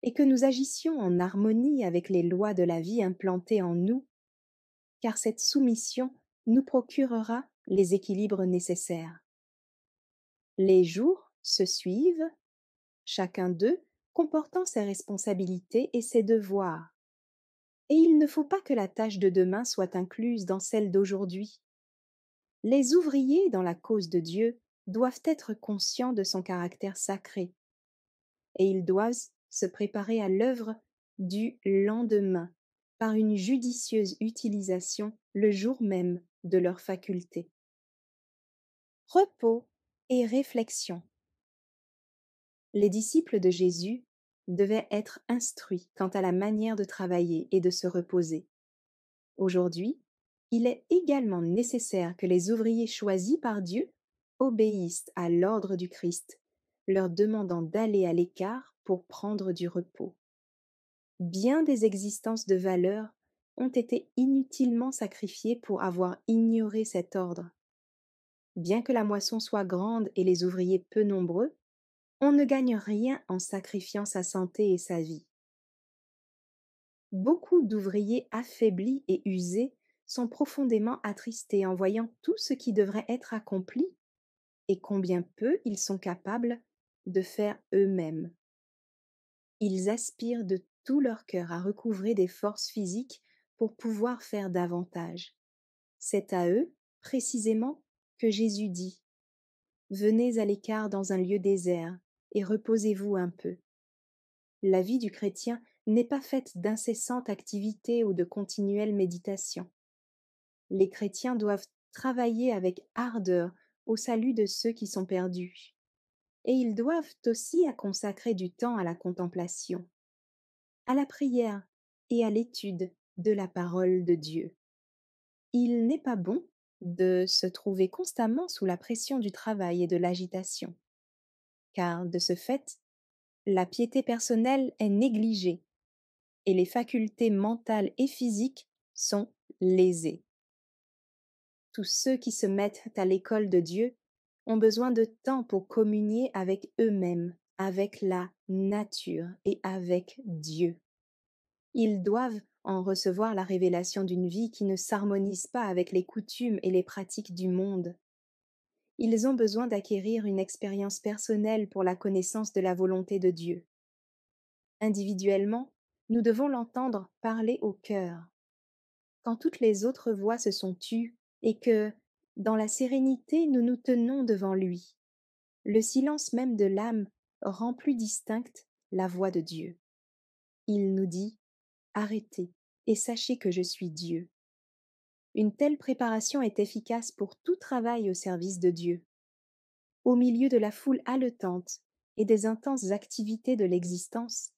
et que nous agissions en harmonie avec les lois de la vie implantées en nous, car cette soumission nous procurera les équilibres nécessaires. Les jours se suivent, chacun d'eux comportant ses responsabilités et ses devoirs. Et il ne faut pas que la tâche de demain soit incluse dans celle d'aujourd'hui. Les ouvriers dans la cause de Dieu doivent être conscients de son caractère sacré, et ils doivent se préparer à l'œuvre du lendemain par une judicieuse utilisation le jour même de leurs facultés. Repos et réflexion. Les disciples de Jésus devaient être instruits quant à la manière de travailler et de se reposer. Aujourd'hui, il est également nécessaire que les ouvriers choisis par Dieu obéissent à l'ordre du Christ, leur demandant d'aller à l'écart pour prendre du repos. Bien des existences de valeur ont été inutilement sacrifiés pour avoir ignoré cet ordre. Bien que la moisson soit grande et les ouvriers peu nombreux, on ne gagne rien en sacrifiant sa santé et sa vie. Beaucoup d'ouvriers affaiblis et usés sont profondément attristés en voyant tout ce qui devrait être accompli et combien peu ils sont capables de faire eux-mêmes. Ils aspirent de tout leur cœur à recouvrer des forces physiques pour pouvoir faire davantage. C'est à eux, précisément, que Jésus dit « Venez à l'écart dans un lieu désert et reposez-vous un peu ». La vie du chrétien n'est pas faite d'incessantes activités ou de continuelle méditation. Les chrétiens doivent travailler avec ardeur au salut de ceux qui sont perdus. Et ils doivent aussi consacrer du temps à la contemplation, à la prière et à l'étude de la parole de Dieu. Il n'est pas bon de se trouver constamment sous la pression du travail et de l'agitation, car de ce fait, la piété personnelle est négligée et les facultés mentales et physiques sont lésées. Tous ceux qui se mettent à l'école de Dieu ont besoin de temps pour communier avec eux-mêmes, avec la nature et avec Dieu. Ils doivent en recevoir la révélation d'une vie qui ne s'harmonise pas avec les coutumes et les pratiques du monde. Ils ont besoin d'acquérir une expérience personnelle pour la connaissance de la volonté de Dieu. Individuellement, nous devons l'entendre parler au cœur. Quand toutes les autres voix se sont tues et que, dans la sérénité, nous nous tenons devant lui, le silence même de l'âme rend plus distincte la voix de Dieu. Il nous dit « Arrêtez et sachez que je suis Dieu ». Une telle préparation est efficace pour tout travail au service de Dieu. Au milieu de la foule haletante et des intenses activités de l'existence,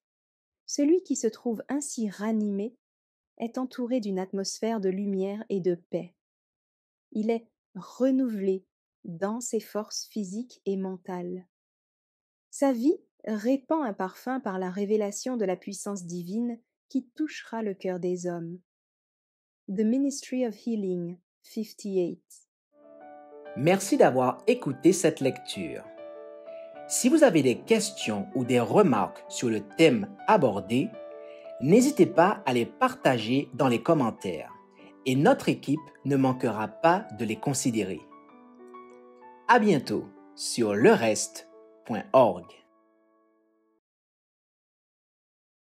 celui qui se trouve ainsi ranimé est entouré d'une atmosphère de lumière et de paix. Il est renouvelé dans ses forces physiques et mentales. Sa vie répand un parfum par la révélation de la puissance divine qui touchera le cœur des hommes. The Ministry of Healing, 58. Merci d'avoir écouté cette lecture. Si vous avez des questions ou des remarques sur le thème abordé, n'hésitez pas à les partager dans les commentaires et notre équipe ne manquera pas de les considérer. À bientôt sur lereste.org.